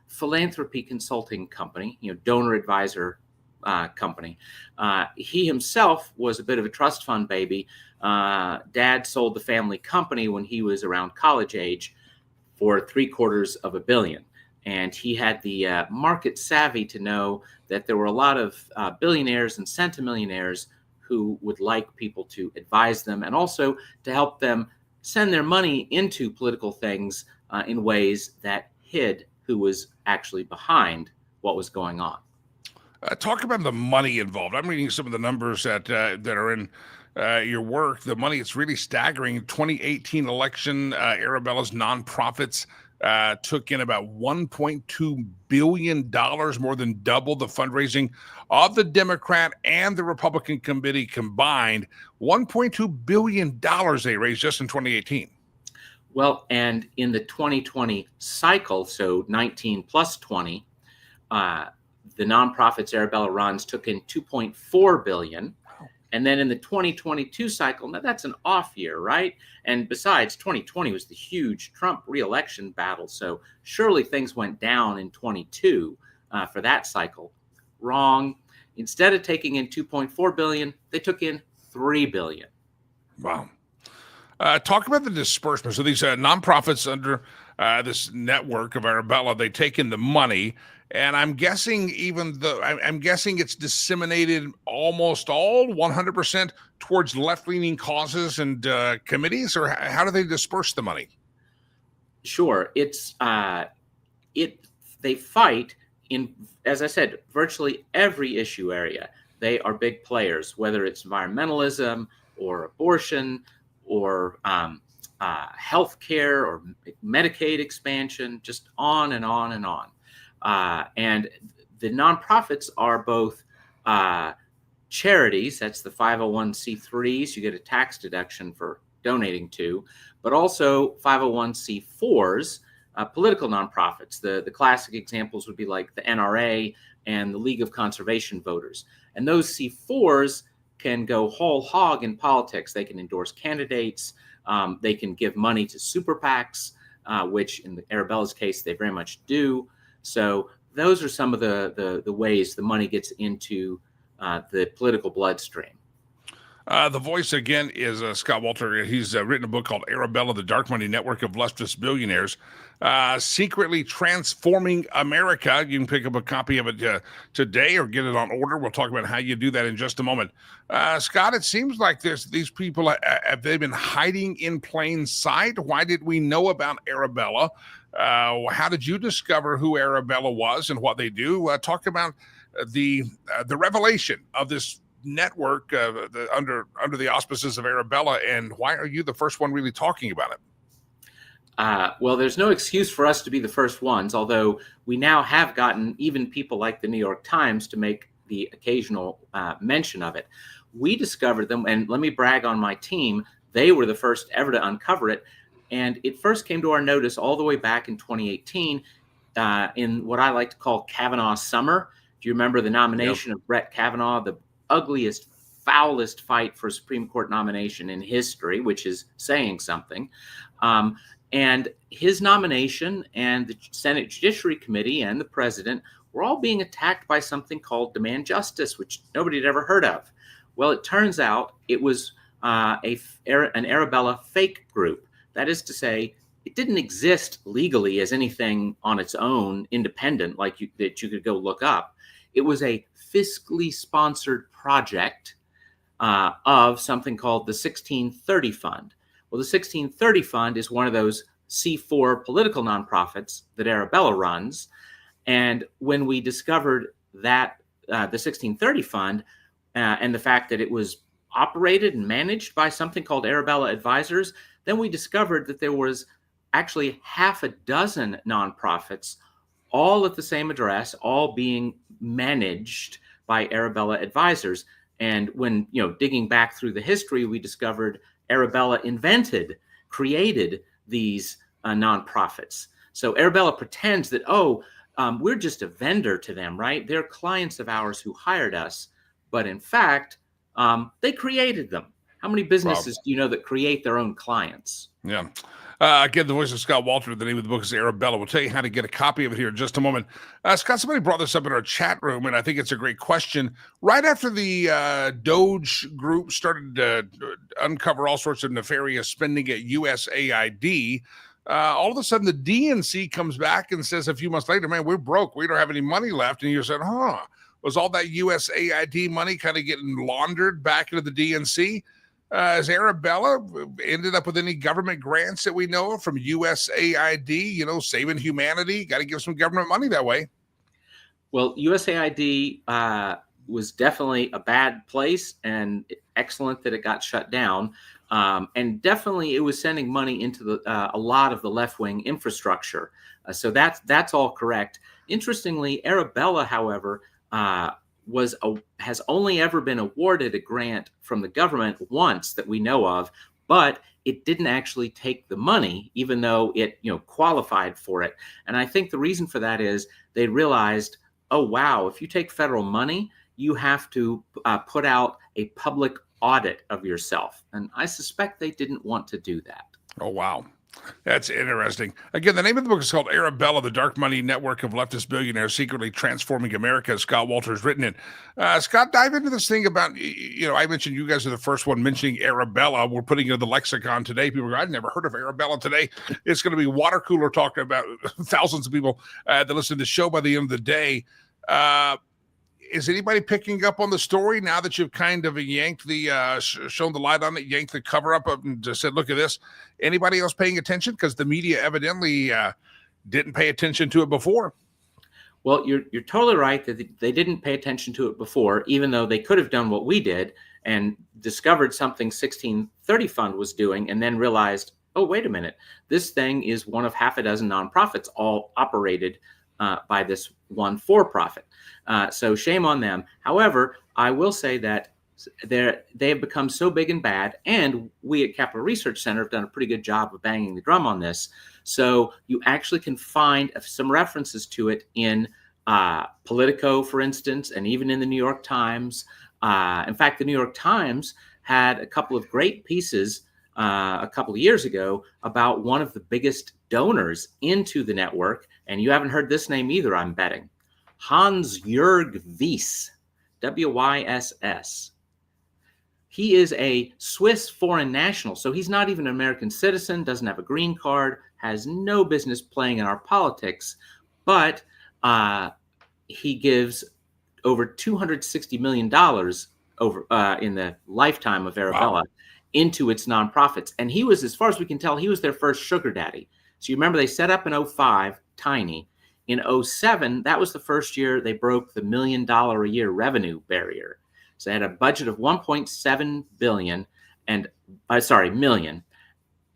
Speaker 4: philanthropy consulting company, donor advisor company. He himself was a bit of a trust fund baby. Dad sold the family company when he was around college age for $750 million. And he had the market savvy to know that there were a lot of billionaires and centimillionaires who would like people to advise them and also to help them send their money into political things in ways that hid who was actually behind what was going on.
Speaker 2: Talk about the money involved. I'm reading some of the numbers that are in your work. The money, it's really staggering. 2018 election, Arabella's nonprofits took in about $1.2 billion, more than double the fundraising of the Democrat and the Republican committee combined. $1.2 billion they raised just in 2018.
Speaker 4: Well, and in the 2020 cycle, so 19 plus 20, the nonprofits Arabella runs took in $2.4 billion. And then in the 2022 cycle, now that's an off year, right? And besides, 2020 was the huge Trump re-election battle. So surely things went down in 22 for that cycle. Wrong. Instead of taking in $2.4 billion, they took in $3 billion.
Speaker 2: Wow. Talk about the disbursement. So these nonprofits under this network of Arabella, they take in the money. And I'm guessing I'm guessing it's disseminated almost all 100% towards left-leaning causes and committees, or how do they disperse the money?
Speaker 4: Sure, they fight in, as I said, virtually every issue area. They are big players, whether it's environmentalism or abortion or healthcare or Medicaid expansion, just on and on and on. And the nonprofits are both charities, that's the 501c3s, you get a tax deduction for donating to, but also 501c4s, political nonprofits. The classic examples would be like the NRA and the League of Conservation Voters. And those C4s can go whole hog in politics. They can endorse candidates. They can give money to super PACs, which in the Arabella's case, they very much do. So those are some of the ways the money gets into the political bloodstream.
Speaker 2: The voice again is Scott Walter. He's written a book called Arabella, the Dark Money Network of Leftist Billionaires, Secretly Transforming America. You can pick up a copy of it today or get it on order. We'll talk about how you do that in just a moment. Scott, it seems like these people, have they been hiding in plain sight? Why did we know about Arabella? How did you discover who Arabella was and what they do? Talk about the revelation of this network under the auspices of Arabella, and why are you the first one really talking about it?
Speaker 4: Well, there's no excuse for us to be the first ones, although we now have gotten even people like the New York Times to make the occasional mention of it. We discovered them, and let me brag on my team. They were the first ever to uncover it, and it first came to our notice all the way back in 2018 in what I like to call Kavanaugh summer. Do you remember the nomination of Brett Kavanaugh, the ugliest, foulest fight for a Supreme Court nomination in history, which is saying something. And his nomination and the Senate Judiciary Committee and the president were all being attacked by something called Demand Justice, which nobody had ever heard of. Well, it turns out it was an Arabella fake group. That is to say, it didn't exist legally as anything on its own, independent, that you could go look up. It was a fiscally sponsored project of something called the 1630 Fund. Well, the 1630 Fund is one of those C4 political nonprofits that Arabella runs. And when we discovered that the 1630 Fund and the fact that it was operated and managed by something called Arabella Advisors, then we discovered that there was actually half a dozen nonprofits, all at the same address, all being managed by Arabella Advisors. And when, digging back through the history, we discovered Arabella created these nonprofits. So Arabella pretends that, we're just a vendor to them, right? They're clients of ours who hired us. But in fact, they created them. How many businesses do you know that create their own clients?
Speaker 2: Yeah. Again, the voice of Scott Walter. The name of the book is Arabella. We'll tell you how to get a copy of it here in just a moment. Scott, somebody brought this up in our chat room, and I think it's a great question. Right after the Doge group started to uncover all sorts of nefarious spending at USAID, all of a sudden the DNC comes back and says a few months later, man, we're broke. We don't have any money left. And you said, was all that USAID money kind of getting laundered back into the DNC? Has Arabella ended up with any government grants that we know of from USAID, saving humanity? Got to give some government money that way.
Speaker 4: Well, USAID was definitely a bad place, and excellent that it got shut down. And definitely it was sending money into a lot of the left-wing infrastructure. So that's all correct. Interestingly, Arabella, however, has only ever been awarded a grant from the government once that we know of, but it didn't actually take the money, even though it qualified for it. And I think the reason for that is they realized, oh wow, if you take federal money, you have to put out a public audit of yourself. And I suspect they didn't want to do that.
Speaker 2: Oh wow. That's interesting. Again, the name of the book is called Arabella, the Dark Money Network of Leftist Billionaires, Secretly Transforming America. Scott Walter's written it. Scott, dive into this thing about, I mentioned you guys are the first one mentioning Arabella. We're putting it in the lexicon today. People go, I've never heard of Arabella today. It's going to be water cooler talk about thousands of people that listen to the show by the end of the day. Is anybody picking up on the story now that you've kind of yanked shown the light on it, yanked the cover up and just said, look at this? Anybody else paying attention? Because the media evidently didn't pay attention to it before.
Speaker 4: Well, you're totally right that they didn't pay attention to it before, even though they could have done what we did and discovered something 1630 Fund was doing and then realized, oh, wait a minute, this thing is one of half a dozen nonprofits all operated by this one for-profit. So shame on them. However, I will say that they have become so big and bad, and we at Capital Research Center have done a pretty good job of banging the drum on this, So you actually can find some references to it in Politico, for instance, and even in the New York Times. In fact, the New York Times had a couple of great pieces a couple of years ago about one of the biggest donors into the network. And you haven't heard this name either, I'm betting. Hans-Jörg Wyss, W-Y-S-S. He is a Swiss foreign national, so he's not even an American citizen, doesn't have a green card, has no business playing in our politics, but he gives over $260 million over in the lifetime of Arabella into its nonprofits. And he was, as far as we can tell, he was their first sugar daddy. So you remember they set up in 2005, tiny. In 2007, that was the first year they broke the $1 million a year revenue barrier. So they had a budget of 1.7 billion and million,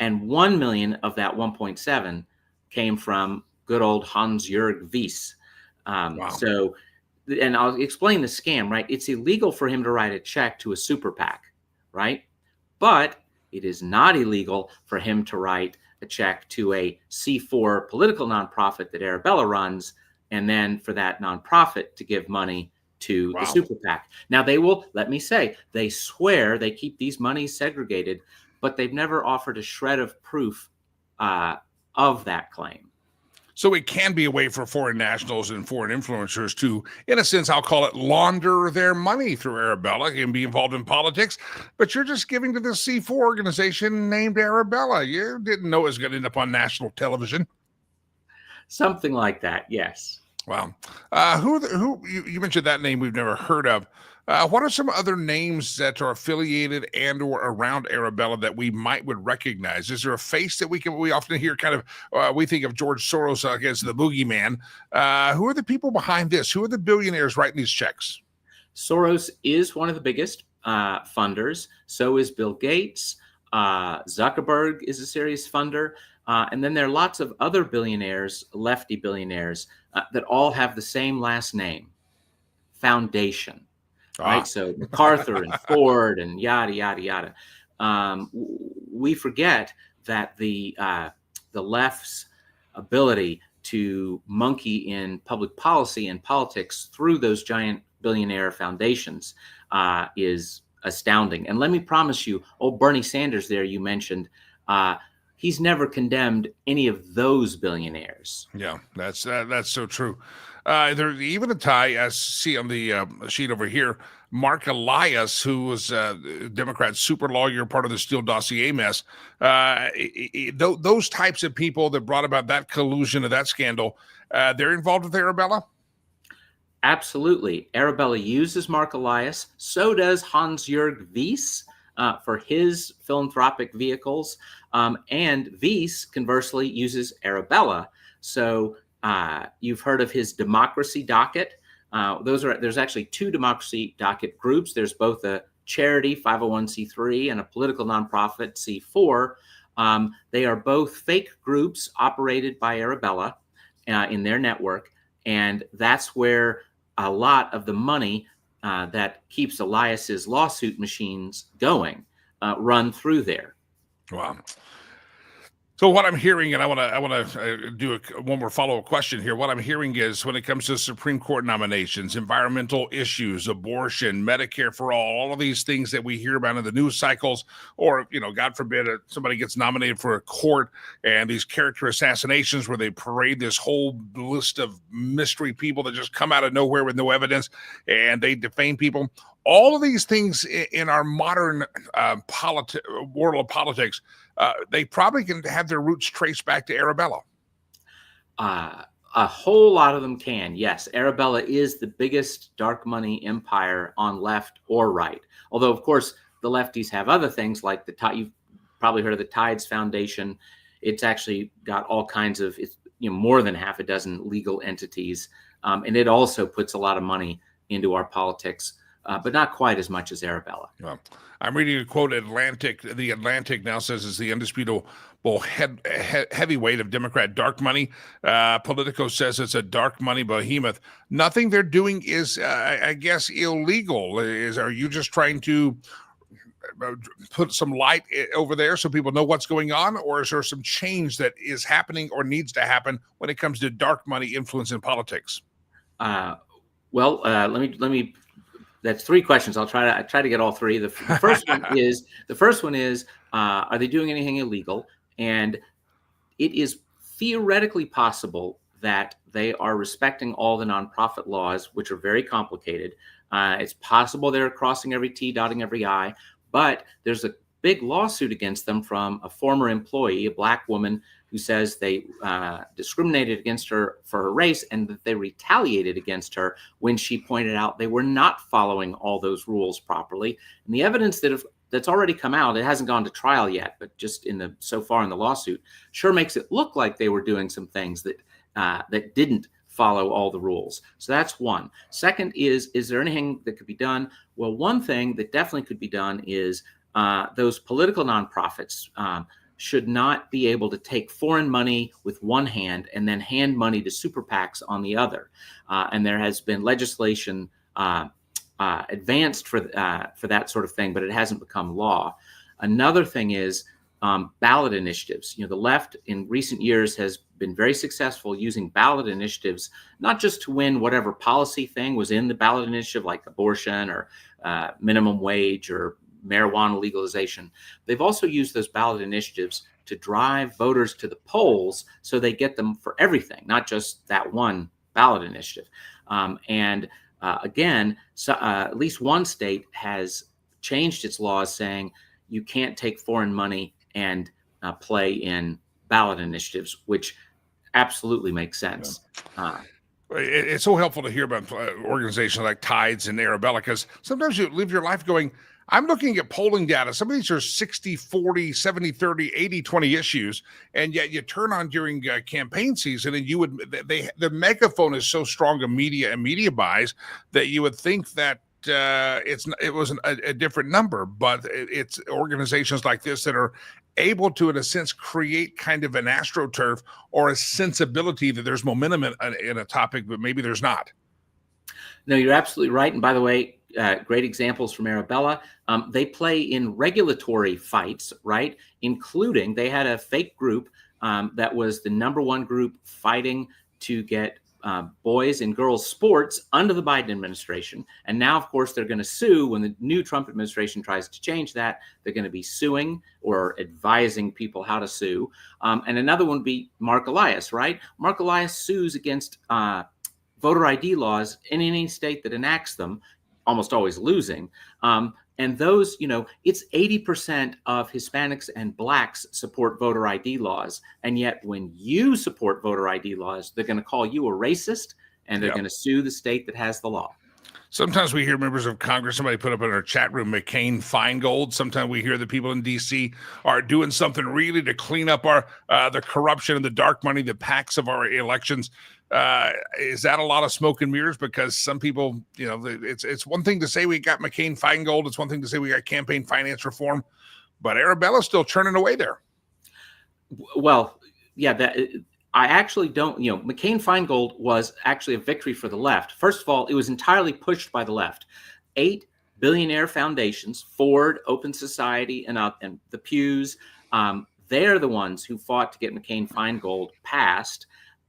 Speaker 4: and 1 million of that 1.7 came from good old Hans-Jörg Wyss. So, and I'll explain the scam, right? It's illegal for him to write a check to a super PAC, right? But it is not illegal for him to write a check to a C4 political nonprofit that Arabella runs, and then for that nonprofit to give money to the super PAC. Now they will, let me say, they swear they keep these monies segregated, but they've never offered a shred of proof of that claim.
Speaker 2: So it can be a way for foreign nationals and foreign influencers to, in a sense, I'll call it, launder their money through Arabella and be involved in politics. But you're just giving to this C4 organization named Arabella. You didn't know it was going to end up on national television.
Speaker 4: Something like that, yes.
Speaker 2: Wow. Who you mentioned that name we've never heard of. What are some other names that are affiliated and or around Arabella that we would recognize? Is there a face that we often hear kind of, we think of George Soros as the boogeyman. Who are the people behind this? Who are the billionaires writing these checks?
Speaker 4: Soros is one of the biggest funders. So is Bill Gates. Zuckerberg is a serious funder. And then there are lots of other billionaires, lefty billionaires, that all have the same last name, Foundation. Right, so MacArthur and Ford and yada yada yada. We forget that the left's ability to monkey in public policy and politics through those giant billionaire foundations is astounding. And let me promise you, old Bernie Sanders, there you mentioned, he's never condemned any of those billionaires.
Speaker 2: Yeah, that's so true. There's even a tie, I see on the sheet over here, Mark Elias, who was a Democrat super lawyer, part of the Steele dossier mess. Those types of people that brought about that collusion of that scandal, they're involved with Arabella?
Speaker 4: Absolutely. Arabella uses Mark Elias. So does Hans-Jörg Wyss for his philanthropic vehicles. And Wyss, conversely, uses Arabella. So you've heard of his democracy docket. There's actually two democracy docket groups. There's both a charity 501c3 and a political nonprofit C4. They are both fake groups operated by Arabella in their network. And that's where a lot of the money that keeps Elias's lawsuit machines going run through there.
Speaker 2: Wow. So what I'm hearing, and I want to do one more follow-up question here. What I'm hearing is when it comes to Supreme Court nominations, environmental issues, abortion, Medicare for all of these things that we hear about in the news cycles, or, God forbid, somebody gets nominated for a court and these character assassinations where they parade this whole list of mystery people that just come out of nowhere with no evidence and they defame people. All of these things in our modern world of politics, they probably can have their roots traced back to Arabella.
Speaker 4: A whole lot of them can, yes. Arabella is the biggest dark money empire on left or right. Although, of course, the lefties have other things like you've probably heard of the Tides Foundation. It's actually got all kinds of, more than half a dozen legal entities. And it also puts a lot of money into our politics. But not quite as much as Arabella.
Speaker 2: Well, I'm reading a quote. The Atlantic now says it's the indisputable heavyweight of Democrat dark money. Politico says it's a dark money behemoth. Nothing they're doing is, I guess, illegal. Are you just trying to put some light over there so people know what's going on, or is there some change that is happening or needs to happen when it comes to dark money influence in politics?
Speaker 4: Let me. That's three questions. I'll try to get all three. The first one is, are they doing anything illegal? And it is theoretically possible that they are respecting all the nonprofit laws, which are very complicated. It's possible they're crossing every T, dotting every I, but there's a big lawsuit against them from a former employee, a Black woman, who says they discriminated against her for her race and that they retaliated against her when she pointed out they were not following all those rules properly. And the evidence that's already come out, it hasn't gone to trial yet, but just so far in the lawsuit, sure makes it look like they were doing some things that didn't follow all the rules. So that's one. Second is there anything that could be done? Well, one thing that definitely could be done is those political nonprofits should not be able to take foreign money with one hand and then hand money to super PACs on the other. And there has been legislation advanced for that sort of thing, but it hasn't become law. Another thing is ballot initiatives. The left in recent years has been very successful using ballot initiatives, not just to win whatever policy thing was in the ballot initiative, like abortion or minimum wage or marijuana legalization. They've also used those ballot initiatives to drive voters to the polls so they get them for everything, not just that one ballot initiative. Again, at least one state has changed its laws saying you can't take foreign money and play in ballot initiatives, which absolutely makes sense.
Speaker 2: It's so helpful to hear about organizations like Tides and Arabella, because sometimes you live your life going, I'm looking at polling data. Some of these are 60-40, 70-30, 80-20 issues, and yet you turn on during campaign season, and the megaphone is so strong of media and media buys that you would think that it was a different number, but it's organizations like this that are able to, in a sense, create kind of an astroturf or a sensibility that there's momentum in a topic, but maybe there's not.
Speaker 4: No, you're absolutely right. And by the way, great examples from Arabella. They play in regulatory fights, right? Including they had a fake group that was the number one group fighting to get boys and girls sports under the Biden administration. And now, of course, they're going to sue when the new Trump administration tries to change that. They're going to be suing or advising people how to sue. And another one would be Mark Elias, right? Mark Elias sues against voter ID laws in any state that enacts them, almost always losing. And those, it's 80% of Hispanics and Blacks support voter ID laws. And yet when you support voter ID laws, they're going to call you a racist and they're going to sue the state that has the law.
Speaker 2: Sometimes we hear members of Congress, somebody put up in our chat room, McCain-Feingold. Sometimes we hear that people in D.C. are doing something really to clean up the corruption and the dark money, the PACs of our elections. Is that a lot of smoke and mirrors? Because some people, it's one thing to say we got McCain-Feingold. It's one thing to say we got campaign finance reform. But Arabella's still churning away there.
Speaker 4: Well, yeah, I actually don't, McCain-Feingold was actually a victory for the left. First of all, it was entirely pushed by the left. 8 billionaire foundations, Ford, Open Society, and the Pews, they're the ones who fought to get McCain-Feingold passed.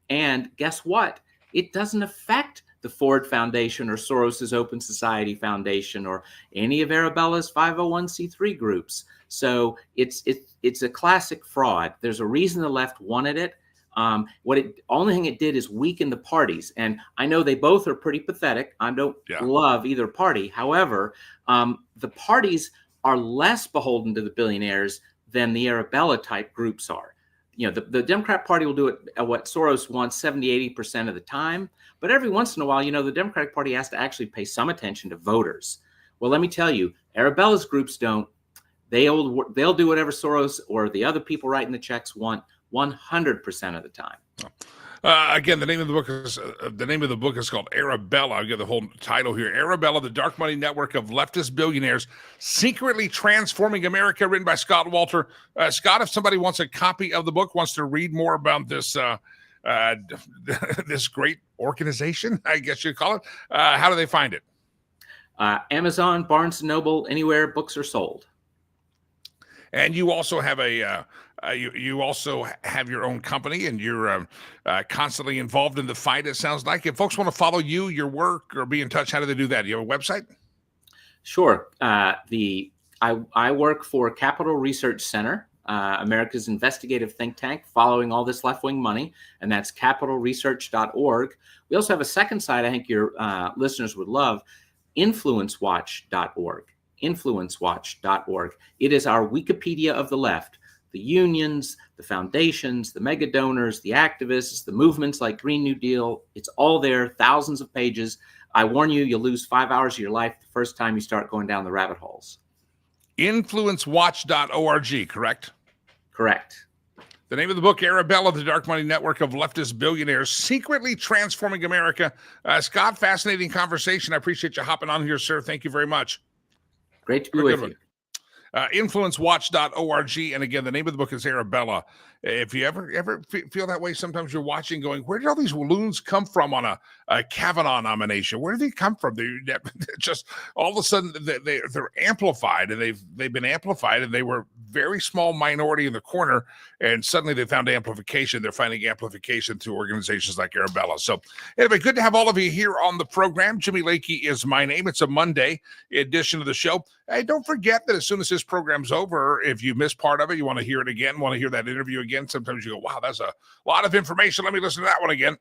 Speaker 4: And guess what? It doesn't affect the Ford Foundation or Soros's Open Society Foundation or any of Arabella's 501c3 groups. So it's a classic fraud. There's a reason the left wanted it. Only thing it did is weaken the parties. And I know they both are pretty pathetic. I don't love either party. However, the parties are less beholden to the billionaires than the Arabella type groups are. The Democrat Party will do it at what Soros wants 70-80% of the time. But every once in a while, the Democratic Party has to actually pay some attention to voters. Well, let me tell you, Arabella's groups don't. They'll do whatever Soros or the other people writing the checks want 100% of the time.
Speaker 2: Again, the name of the book is called Arabella. I'll get the whole title here. Arabella, the Dark Money Network of Leftist Billionaires Secretly Transforming America, written by Scott Walter. Scott, if somebody wants a copy of the book, wants to read more about this this great organization, I guess you'd call it, how do they find it?
Speaker 4: Amazon, Barnes & Noble, anywhere books are sold.
Speaker 2: And you also have you also have your own company, and you're constantly involved in the fight, it sounds like. If folks want to follow you, your work, or be in touch, how do they do that? Do you have a website?
Speaker 4: Sure. I work for Capital Research Center, America's investigative think tank, following all this left-wing money, and that's capitalresearch.org. We also have a second site I think your listeners would love, influencewatch.org. Influencewatch.org. It is our Wikipedia of the left. The unions, the foundations, the mega donors, the activists, the movements like Green New Deal. It's all there, thousands of pages. I warn you, you'll lose 5 hours of your life the first time you start going down the rabbit holes.
Speaker 2: Influencewatch.org, correct?
Speaker 4: Correct.
Speaker 2: The name of the book, Arabella, the Dark Money Network of Leftist Billionaires, Secretly Transforming America. Scott, fascinating conversation. I appreciate you hopping on here, sir. Thank you very much.
Speaker 4: Great to be with you.
Speaker 2: Influencewatch.org. And again, the name of the book is Arabella. If you ever feel that way, sometimes you're watching going, where did all these balloons come from on a Kavanaugh nomination? Where did they come from? They're just all of a sudden they're amplified, and they've been amplified, and they were very small minority in the corner, and suddenly they found amplification. They're finding amplification through organizations like Arabella. So anyway, good to have all of you here on the program. Jimmy Lakey is my name. It's a Monday edition of the show. Hey, don't forget that as soon as this program's over, if you missed part of it, you want to hear it again, want to hear that interview again, sometimes you go, wow, that's a lot of information. Let me listen to that one again.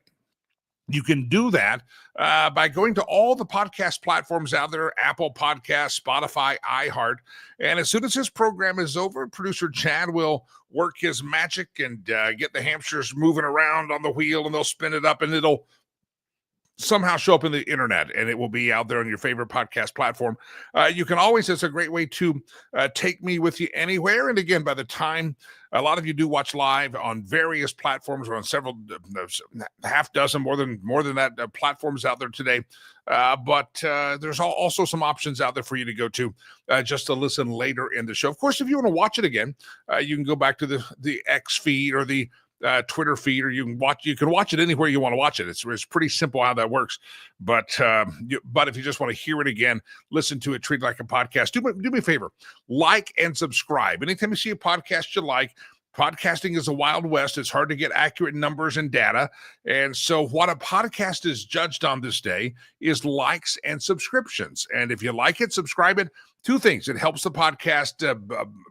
Speaker 2: You can do that by going to all the podcast platforms out there, Apple Podcasts, Spotify, iHeart. And as soon as this program is over, producer Chad will work his magic and get the hamsters moving around on the wheel, and they'll spin it up, and it'll somehow show up in the internet, and it will be out there on your favorite podcast platform. You can always, it's a great way to take me with you anywhere. And again, by the time a lot of you do watch live on various platforms, or on several, half dozen, more than that platforms out there today. But there's also some options out there for you to go to just to listen later in the show. Of course, if you want to watch it again, you can go back to the X feed or the Twitter feed, or you can watch it anywhere you want to watch it. It's pretty simple how that works. But if you just want to hear it again, listen to it, treat it like a podcast. Do me a favor, like and subscribe. Anytime you see a podcast you like, podcasting is a wild west. It's hard to get accurate numbers and data. And so what a podcast is judged on this day is likes and subscriptions. And if you like it, subscribe it. Two things. It helps the podcast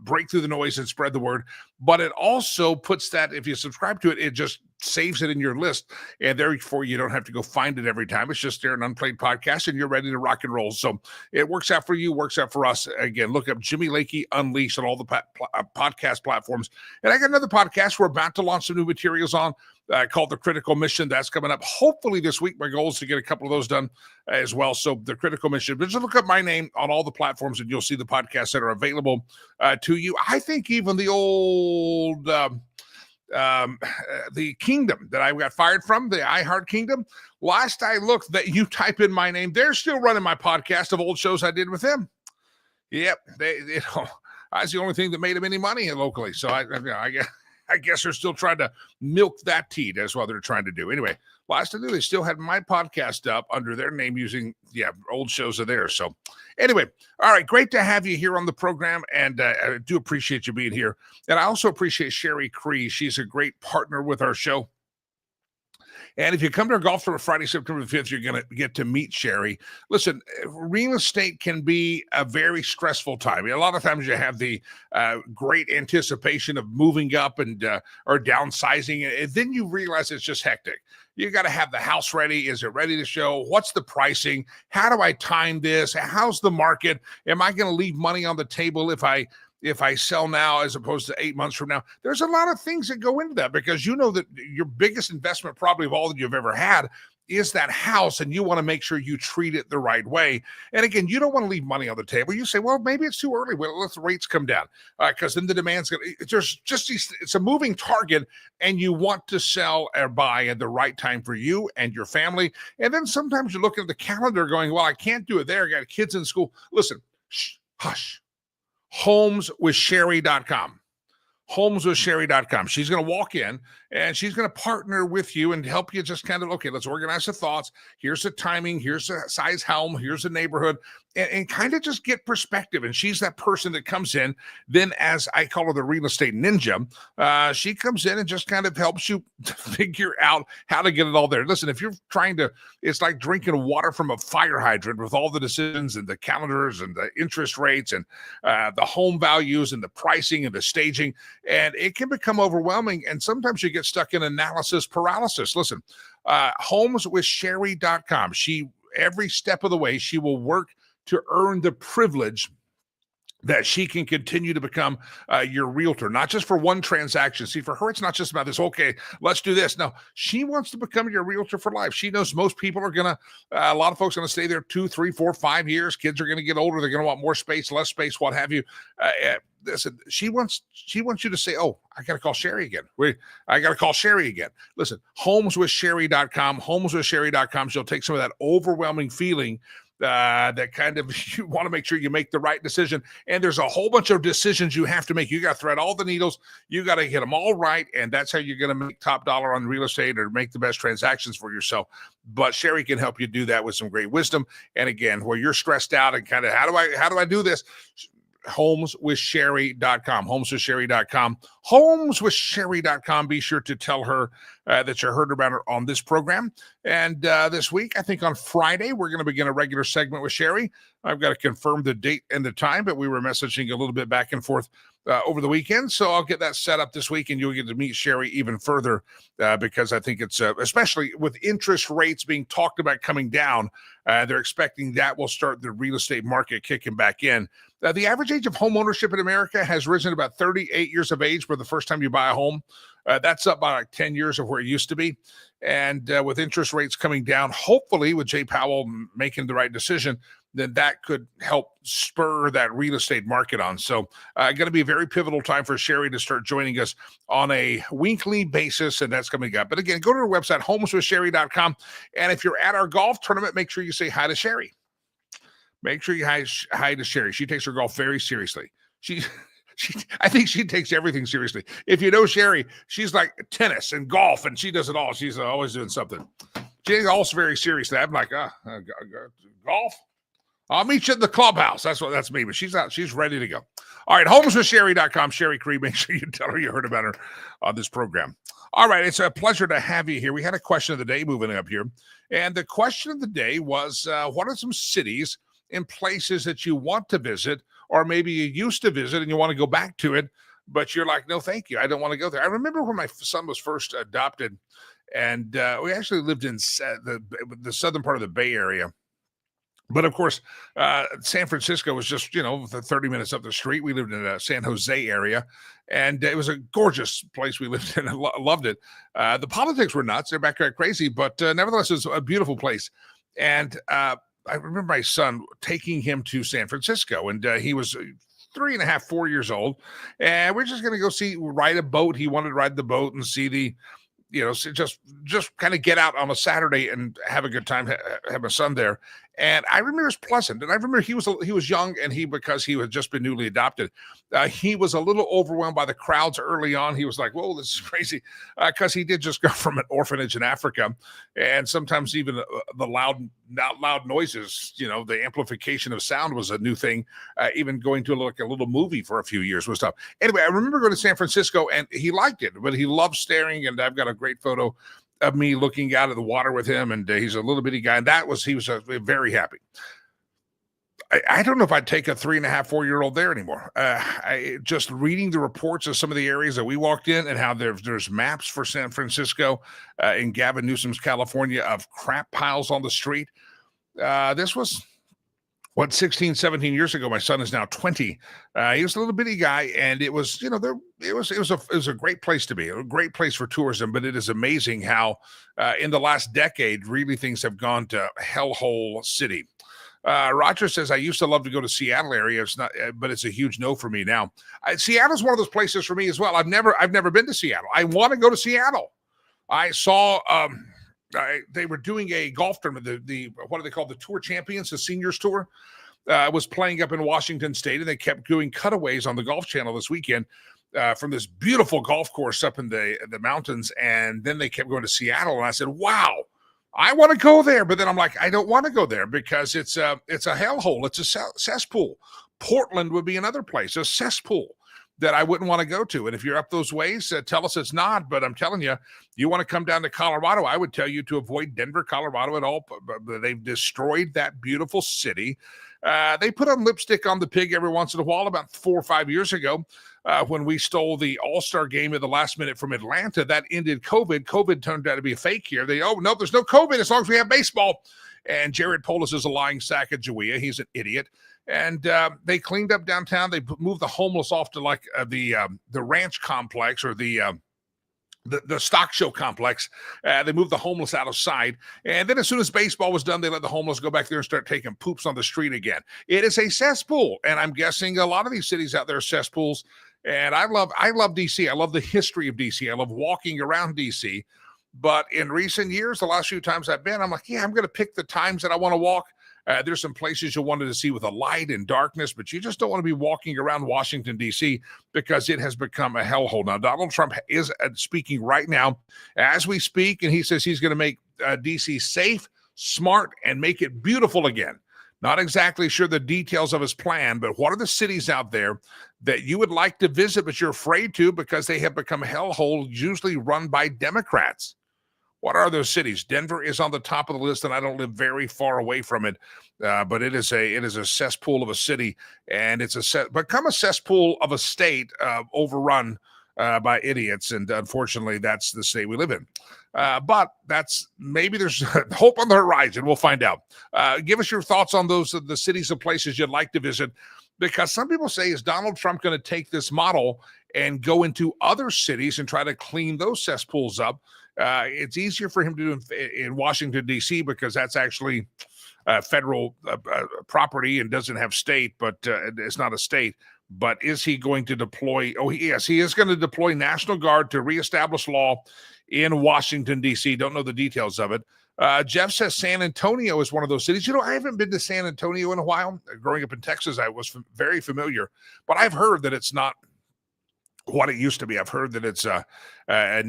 Speaker 2: break through the noise and spread the word. But it also puts that, if you subscribe to it, it just saves it in your list. And therefore, you don't have to go find it every time. It's just there, an unplayed podcast, and you're ready to rock and roll. So it works out for you, works out for us. Again, look up Jimmy Lakey Unleashed on all the podcast platforms. And I got another podcast we're about to launch some new materials on called The Critical Mission. That's coming up hopefully this week. My goal is to get a couple of those done as well. So The Critical Mission. But just look up my name on all the platforms, and you'll see the podcasts that are available to you. I think even the old the Kingdom that I got fired from, the iHeart Kingdom, last I looked, that you type in my name, they're still running my podcast of old shows I did with them. Yep, I was the only thing that made them any money locally. So I guess they're still trying to milk that tea. That's what they're trying to do. Anyway, last I knew, they still had my podcast up under their name using, old shows of theirs. So anyway, all right, great to have you here on the program, and I do appreciate you being here. And I also appreciate Sherry Cree. She's a great partner with our show. And if you come to our golf tour Friday, September the 5th, you're going to get to meet Sherry. Listen, real estate can be a very stressful time. A lot of times you have the great anticipation of moving up and or downsizing, and then you realize it's just hectic. You got to have the house ready. Is it ready to show? What's the pricing? How do I time this? How's the market? Am I going to leave money on the table if I sell now as opposed to 8 months from now? There's a lot of things that go into that, because you know that your biggest investment probably of all that you've ever had is that house, and you want to make sure you treat it the right way. And again, you don't want to leave money on the table. You say, well, maybe it's too early. Well, let the rates come down, because then the demand's going to, it's a moving target, and you want to sell or buy at the right time for you and your family. And then sometimes you're looking at the calendar going, well, I can't do it there. I got kids in school. Listen, hush. Homeswithsherry.com. homeswithsherry.com. She's going to walk in and she's going to partner with you and help you just kind of, okay, let's organize the thoughts. Here's the timing. Here's the size helm. Here's the neighborhood, and kind of just get perspective. And she's that person that comes in. Then, as I call her, the real estate ninja, she comes in and just kind of helps you figure out how to get it all there. Listen, if you're trying to, it's like drinking water from a fire hydrant with all the decisions and the calendars and the interest rates and the home values and the pricing and the staging. And it can become overwhelming. And sometimes you get stuck in analysis paralysis. Listen, homeswithsherry.com. Every step of the way, she will work to earn the privilege that she can continue to become your realtor, not just for one transaction. See, for her, it's not just about this, okay, let's do this. No, she wants to become your realtor for life. She knows most people are going to, a lot of folks are going to stay there 2, 3, 4, 5 years. Kids are going to get older. They're going to want more space, less space, what have you. Listen, she wants you to say, oh, I got to call Sherry again. I got to call Sherry again. Listen, homeswithsherry.com, homeswithsherry.com. She'll take some of that overwhelming feeling that kind of, you want to make sure you make the right decision. And there's a whole bunch of decisions you have to make. You got to thread all the needles. You got to hit them all right. And that's how you're going to make top dollar on real estate or make the best transactions for yourself. But Sherry can help you do that with some great wisdom. And again, where you're stressed out and kind of, how do I do this? homeswithsherry.com, homeswithsherry.com. Be sure to tell her that you heard about her on this program. And this week, I think on Friday, we're going to begin a regular segment with Sherry. I've got to confirm the date and the time, but we were messaging a little bit back and forth over the weekend. So I'll get that set up this week, and you'll get to meet Sherry even further because I think it's, especially with interest rates being talked about coming down, they're expecting that will start the real estate market kicking back in. The average age of home ownership in America has risen to about 38 years of age for the first time you buy a home. That's up by like 10 years of where it used to be. And with interest rates coming down, hopefully with Jay Powell making the right decision, then that could help spur that real estate market on. So going to be a very pivotal time for Sherry to start joining us on a weekly basis, and that's coming up. But again, go to her website, homeswithsherry.com. And if you're at our golf tournament, make sure you say hi to Sherry. Make sure you hi to Sherry. She takes her golf very seriously. I think she takes everything seriously. If you know Sherry, she's like tennis and golf, and she does it all. She's always doing something. She takes golf very seriously. I'm like, golf? I'll meet you at the clubhouse. That's me, but she's out. She's ready to go. All right, homeswithsherry.com. Sherry Cree, make sure you tell her you heard about her on this program. All right, it's a pleasure to have you here. We had a question of the day moving up here, and the question of the day was, what are some cities and places that you want to visit, or maybe you used to visit and you want to go back to it, but you're like, no, thank you, I don't want to go there. I remember when my son was first adopted, and we actually lived in the southern part of the Bay Area. But of course, San Francisco was just, 30 minutes up the street. We lived in the San Jose area, and it was a gorgeous place we lived in. I loved it. The politics were nuts. They're back there crazy, but nevertheless, it was a beautiful place. And I remember my son taking him to San Francisco, and he was 3.5, 4 years old. And we're just going to go ride a boat. He wanted to ride the boat and see the, just kind of get out on a Saturday and have a good time, have my son there. And I remember it was pleasant. And I remember he was young, and because he had just been newly adopted, he was a little overwhelmed by the crowds early on. He was like, whoa, this is crazy. Because he did just go from an orphanage in Africa. And sometimes even the loud noises, the amplification of sound was a new thing. Even going to a little movie for a few years was tough. Anyway, I remember going to San Francisco, and he liked it, but he loved staring. And I've got a great photo of me looking out of the water with him, and he's a little bitty guy, and he was very happy. I don't know if I'd take a 3.5, 4-year-old there anymore. Just reading the reports of some of the areas that we walked in, and how there's maps for San Francisco in Gavin Newsom's California of crap piles on the street. This was 16, 17 years ago. My son is now 20. He was a little bitty guy, and it was, it was a great place to be, a great place for tourism. But it is amazing how in the last decade, really things have gone to hellhole city. Roger says, I used to love to go to Seattle area. It's not, but it's a huge no for me now. Seattle's one of those places for me as well. I've never been to Seattle. I want to go to Seattle. I saw, they were doing a golf tournament, the what do they call, the Tour Champions, the Seniors Tour, was playing up in Washington State, and they kept doing cutaways on the Golf Channel this weekend. from this beautiful golf course up in the mountains, and then they kept going to Seattle, and I said, wow, I want to go there. But then I'm like, I don't want to go there because it's a hellhole. It's a cesspool. Portland would be another place, a cesspool that I wouldn't want to go to. And if you're up those ways, tell us it's not. But I'm telling you, you want to come down to Colorado, I would tell you to avoid Denver, Colorado at all. They've destroyed that beautiful city. They put on lipstick on the pig every once in a while. About 4 or 5 years ago, when we stole the All-Star game at the last minute from Atlanta, that ended COVID. COVID turned out to be a fake here. No, there's no COVID as long as we have baseball. And Jared Polis is a lying sack of Jawea. He's an idiot. And they cleaned up downtown. They moved the homeless off to like the ranch complex or the stock show complex. They moved the homeless out of sight. And then as soon as baseball was done, they let the homeless go back there and start taking poops on the street again. It is a cesspool. And I'm guessing a lot of these cities out there are cesspools. And I love DC. I love the history of DC. I love walking around DC. But in recent years, the last few times I've been, I'm like, yeah, I'm going to pick the times that I want to walk. There's some places you wanted to see with a light and darkness, but you just don't want to be walking around Washington, D.C. because it has become a hellhole. Now, Donald Trump is speaking right now as we speak, and he says he's going to make D.C. safe, smart, and make it beautiful again. Not exactly sure the details of his plan, but what are the cities out there that you would like to visit, but you're afraid to because they have become hellholes, usually run by Democrats? What are those cities? Denver is on the top of the list, and I don't live very far away from it. But it is a cesspool of a city, and it's become a cesspool of a state overrun by idiots. And unfortunately, that's the state we live in. But maybe there's hope on the horizon. We'll find out. Give us your thoughts on the cities and places you'd like to visit, because some people say, is Donald Trump going to take this model and go into other cities and try to clean those cesspools up? It's easier for him to do in Washington, D.C., because that's actually federal property and doesn't have state, but it's not a state. But is he going to deploy? Oh, yes, he is going to deploy National Guard to reestablish law in Washington, D.C. Don't know the details of it. Jeff says San Antonio is one of those cities. I haven't been to San Antonio in a while. Growing up in Texas, I was very familiar, but I've heard that it's not what it used to be. I've heard that it's not. I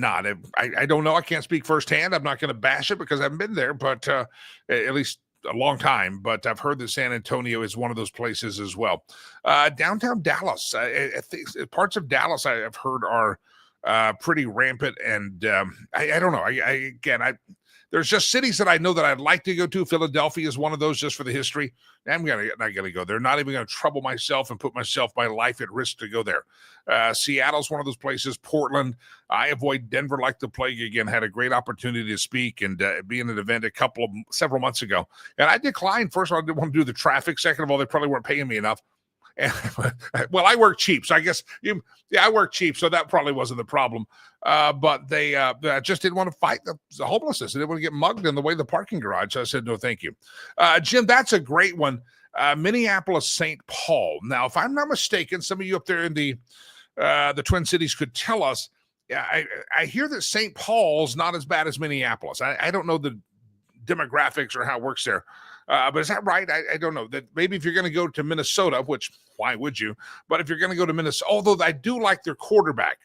Speaker 2: don't know. I can't speak firsthand. I'm not going to bash it because I haven't been there, but at least a long time. But I've heard that San Antonio is one of those places as well. Downtown Dallas, parts of Dallas I've heard are pretty rampant, and I don't know. There's just cities that I know that I'd like to go to. Philadelphia is one of those, just for the history. I'm not going to go there. Not even going to trouble myself and put my life at risk to go there. Seattle's one of those places. Portland. I avoid Denver like the plague again. Had a great opportunity to speak and be in an event several months ago. And I declined. First of all, I didn't want to do the traffic. Second of all, they probably weren't paying me enough. And, well, I work cheap, so I guess I work cheap, so that probably wasn't the problem. But they just didn't want to fight the homelessness. They didn't want to get mugged in the way of the parking garage. So I said, no, thank you. Jim, that's a great one. Minneapolis, St. Paul. Now, if I'm not mistaken, some of you up there in the Twin Cities could tell us. I hear that St. Paul's not as bad as Minneapolis. I don't know the demographics or how it works there. But is that right? I don't know. That maybe if you're going to go to Minnesota, which why would you? But if you're going to go to Minnesota, although I do like their quarterback,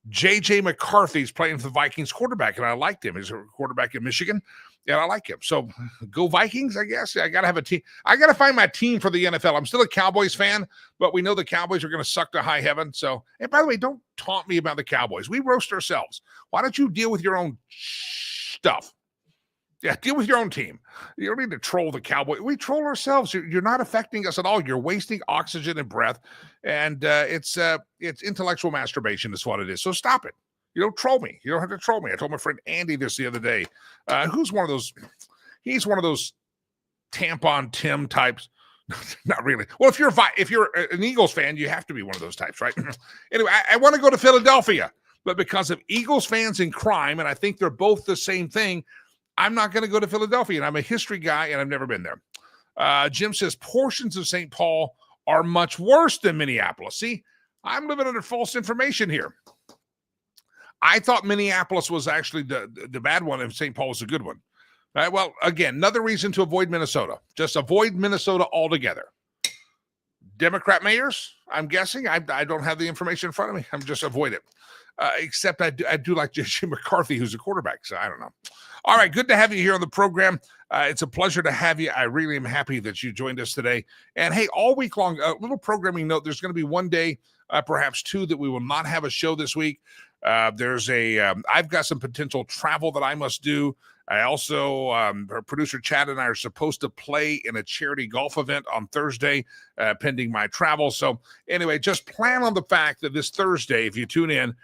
Speaker 2: J.J. McCarthy's playing for the Vikings quarterback, and I liked him. He's a quarterback in Michigan, and I like him. So go Vikings, I guess. I got to have a team. I got to find my team for the NFL. I'm still a Cowboys fan, but we know the Cowboys are going to suck to high heaven. So, and by the way, don't taunt me about the Cowboys. We roast ourselves. Why don't you deal with your own stuff? Yeah, deal with your own team. You don't need to troll the Cowboy. We troll ourselves. You're not affecting us at all. You're wasting oxygen and breath, and it's intellectual masturbation is what it is. So stop it. You don't troll me. You don't have to troll me. I told my friend Andy this the other day. Who's one of those? He's one of those tampon Tim types. Not really. Well, if you're an Eagles fan, you have to be one of those types, right? Anyway, I want to go to Philadelphia, but because of Eagles fans and crime, and I think they're both the same thing, I'm not going to go to Philadelphia, and I'm a history guy, and I've never been there. Jim says portions of St. Paul are much worse than Minneapolis. See, I'm living under false information here. I thought Minneapolis was actually the bad one, and St. Paul was the good one. Well, again, another reason to avoid Minnesota. Just avoid Minnesota altogether. Democrat mayors, I'm guessing. I don't have the information in front of me. I'm just avoid it. Except I do like J.J. McCarthy, who's a quarterback. So I don't know. All right, good to have you here on the program. It's a pleasure to have you. I really am happy that you joined us today. And hey, all week long, a little programming note, there's going to be one day, perhaps two, that we will not have a show this week. I've got some potential travel that I must do. I also, our producer Chad and I are supposed to play in a charity golf event on Thursday, pending my travel. So anyway, just plan on the fact that this Thursday, if you tune in,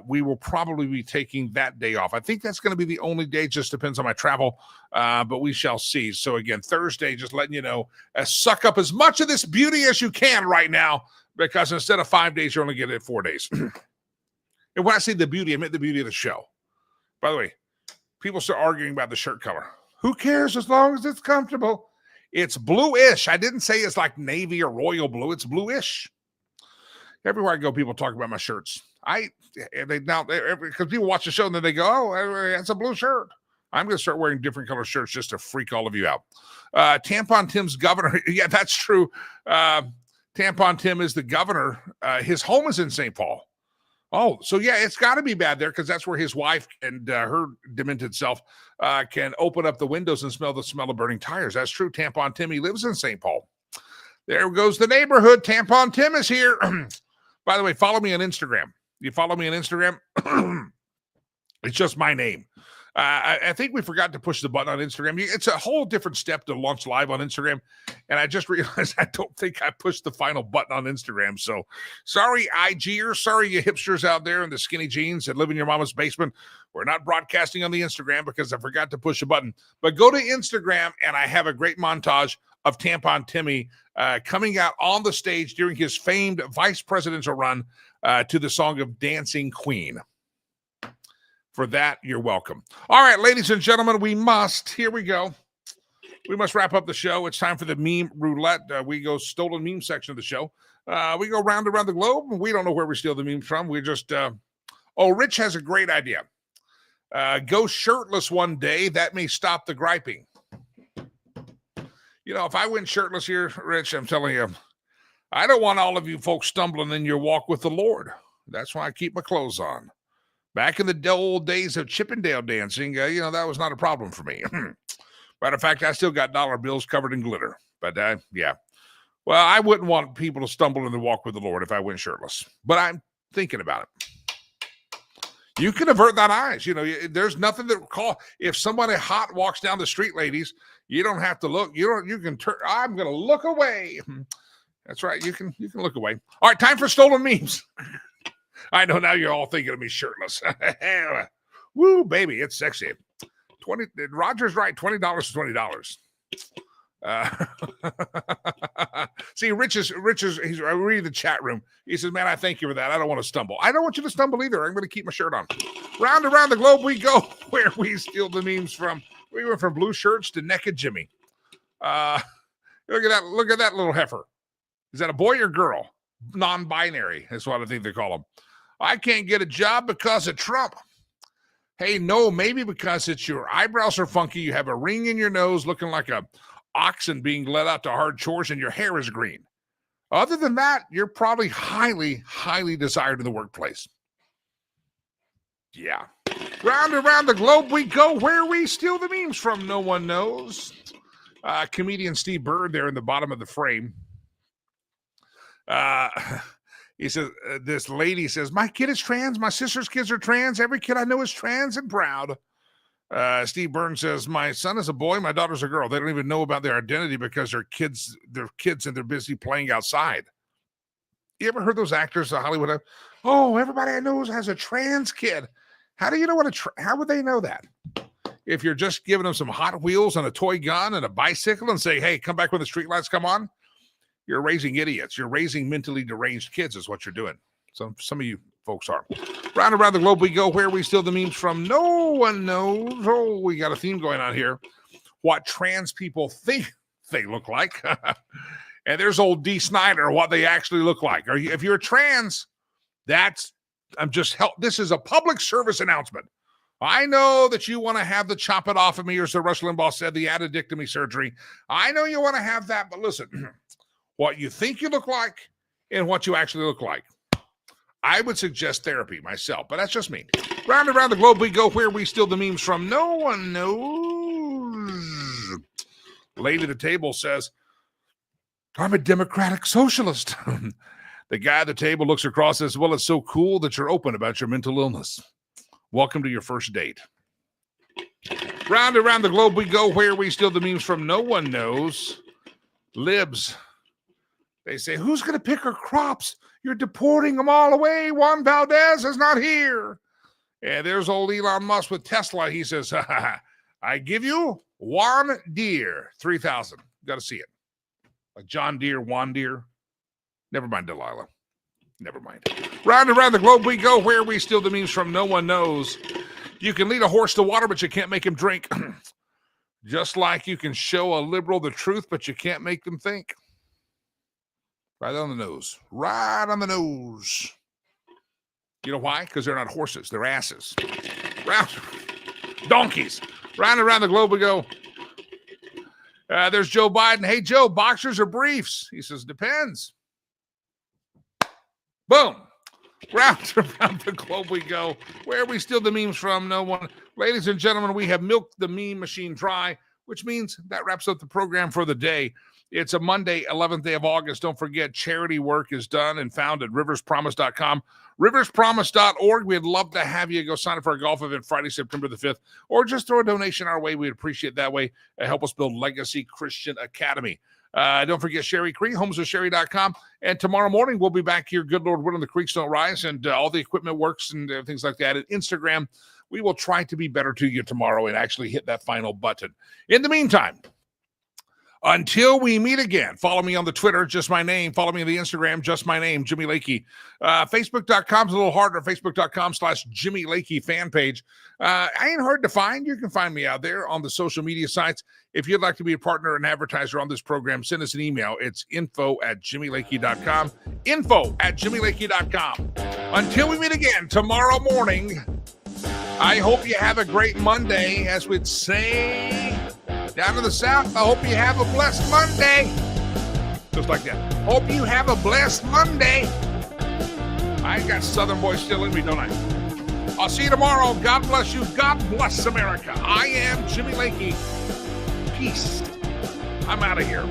Speaker 2: we will probably be taking that day off. I think that's going to be the only day, just depends on my travel, but we shall see. So again, Thursday, just letting you know, suck up as much of this beauty as you can right now, because instead of 5 days, you're only getting it 4 days. And when I say the beauty, I meant the beauty of the show. By the way, people start arguing about the shirt color. Who cares as long as it's comfortable? It's bluish. I didn't say it's like navy or royal blue. It's bluish. Everywhere I go, people talk about my shirts. Because people watch the show and then they go, oh, that's a blue shirt. I'm going to start wearing different color shirts just to freak all of you out. Tampon Tim's governor. Yeah, that's true. Tampon Tim is the governor. His home is in St. Paul. Oh, so yeah, it's got to be bad there because that's where his wife and her demented self can open up the windows and smell the smell of burning tires. That's true. Tampon Tim, he lives in St. Paul. There goes the neighborhood. Tampon Tim is here. By the way, follow me on Instagram. You follow me on Instagram? It's just my name. I think we forgot to push the button on Instagram. It's a whole different step to launch live on Instagram. And I just realized I don't think I pushed the final button on Instagram. So sorry, IGers. Sorry, you hipsters out there in the skinny jeans that live in your mama's basement. We're not broadcasting on the Instagram because I forgot to push a button. But go to Instagram, and I have a great montage of Tampon Timmy coming out on the stage during his famed vice presidential run to the song of Dancing Queen. For that, you're welcome. All right, ladies and gentlemen, here we go. We must wrap up the show. It's time for the meme roulette. We go stolen meme section of the show. We go round around the globe. We don't know where we steal the memes from. We just, Rich has a great idea. Go shirtless one day. That may stop the griping. You know, if I went shirtless here, Rich, I'm telling you, I don't want all of you folks stumbling in your walk with the Lord. That's why I keep my clothes on. Back in the old days of Chippendale dancing, that was not a problem for me. Matter of fact, I still got dollar bills covered in glitter. But, yeah. Well, I wouldn't want people to stumble in the walk with the Lord if I went shirtless. But I'm thinking about it. You can avert that eyes. There's nothing that call. If somebody hot walks down the street, ladies, you don't have to look. You can turn. I'm going to look away. That's right. You can look away. All right, time for stolen memes. I know now you're all thinking of me shirtless. Woo, baby, it's sexy. Roger's right. $20 is $20. See, Rich is. He's reading the chat room. He says, "Man, I thank you for that. I don't want to stumble. I don't want you to stumble either. I'm going to keep my shirt on. Round around the globe we go, where we steal the memes from. We went from blue shirts to naked Jimmy. Look at that. Look at that little heifer. Is that a boy or girl? Non-binary. That's what I think they call them. I can't get a job because of Trump. Hey, no, maybe because it's your eyebrows are funky. You have a ring in your nose looking like a oxen being led out to hard chores, and your hair is green. Other than that, you're probably highly, highly desired in the workplace. Yeah. Round around the globe we go, where we steal the memes from, no one knows. Comedian Steve Bird there in the bottom of the frame. He says, this lady says, my kid is trans. My sister's kids are trans. Every kid I know is trans and proud. Steve Burns says, my son is a boy. My daughter's a girl. They don't even know about their identity because they're kids and they're busy playing outside. You ever heard those actors in Hollywood? Oh, everybody I know has a trans kid. How do you know how would they know that? If you're just giving them some Hot Wheels and a toy gun and a bicycle and say, hey, come back when the streetlights come on. You're raising idiots. You're raising mentally deranged kids is what you're doing. Some of you folks are. Round around the globe we go, where we steal the memes from. No one knows. Oh, we got a theme going on here. What trans people think they look like. And there's old D. Snyder, what they actually look like. If you're trans, this is a public service announcement. I know that you want to have the chop it off of me, or as Rush Limbaugh said, the addictomy surgery. I know you want to have that, but listen, what you think you look like and what you actually look like. I would suggest therapy myself, but that's just me. Round and around the globe we go, where we steal the memes from no one knows. Lady at the table says, I'm a democratic socialist. The guy at the table looks across and says, well, it's so cool that you're open about your mental illness. Welcome to your first date. Round and around the globe we go, where we steal the memes from no one knows. Libs. They say, who's going to pick our crops? You're deporting them all away. Juan Valdez is not here. And there's old Elon Musk with Tesla. He says, I give you one deer, 3,000. Got to see it. Like John Deere, Juan Deere. Never mind, Delilah. Never mind. Round and around the globe we go, where we steal the memes from no one knows. You can lead a horse to water, but you can't make him drink. Just like you can show a liberal the truth, but you can't make them think. Right on the nose. Right on the nose. You know why? Because they're not horses. They're asses. Round, donkeys. Round and around the globe we go. There's Joe Biden. Hey, Joe, boxers or briefs? He says, depends. Boom. Round around the globe we go. Where we steal the memes from, no one. Ladies and gentlemen, we have milked the meme machine dry, which means that wraps up the program for the day. It's a Monday, 11th day of August. Don't forget, charity work is done and found at riverspromise.com. Riverspromise.org. We'd love to have you go sign up for a golf event Friday, September the 5th, or just throw a donation our way. We'd appreciate that way. Help us build Legacy Christian Academy. Don't forget Sherry Creek, homeswithsherry.com. And tomorrow morning, we'll be back here. Good Lord willing, the creeks don't rise, and all the equipment works and things like that. At Instagram, we will try to be better to you tomorrow and actually hit that final button. In the meantime, until we meet again, follow me on the Twitter, just my name. Follow me on the Instagram, just my name, Jimmy Lakey. Facebook.com is a little harder. Facebook.com/Jimmy Lakey fan page. I ain't hard to find. You can find me out there on the social media sites. If you'd like to be a partner and advertiser on this program, send us an email. It's info@jimmylakey.com. Info@jimmylakey.com. Until we meet again tomorrow morning, I hope you have a great Monday, as we'd say down in the South. I hope you have a blessed Monday. Just like that. Hope you have a blessed Monday. I got Southern boy still in me, don't I? I'll see you tomorrow. God bless you. God bless America. I am Jimmy Lakey. Peace. I'm out of here.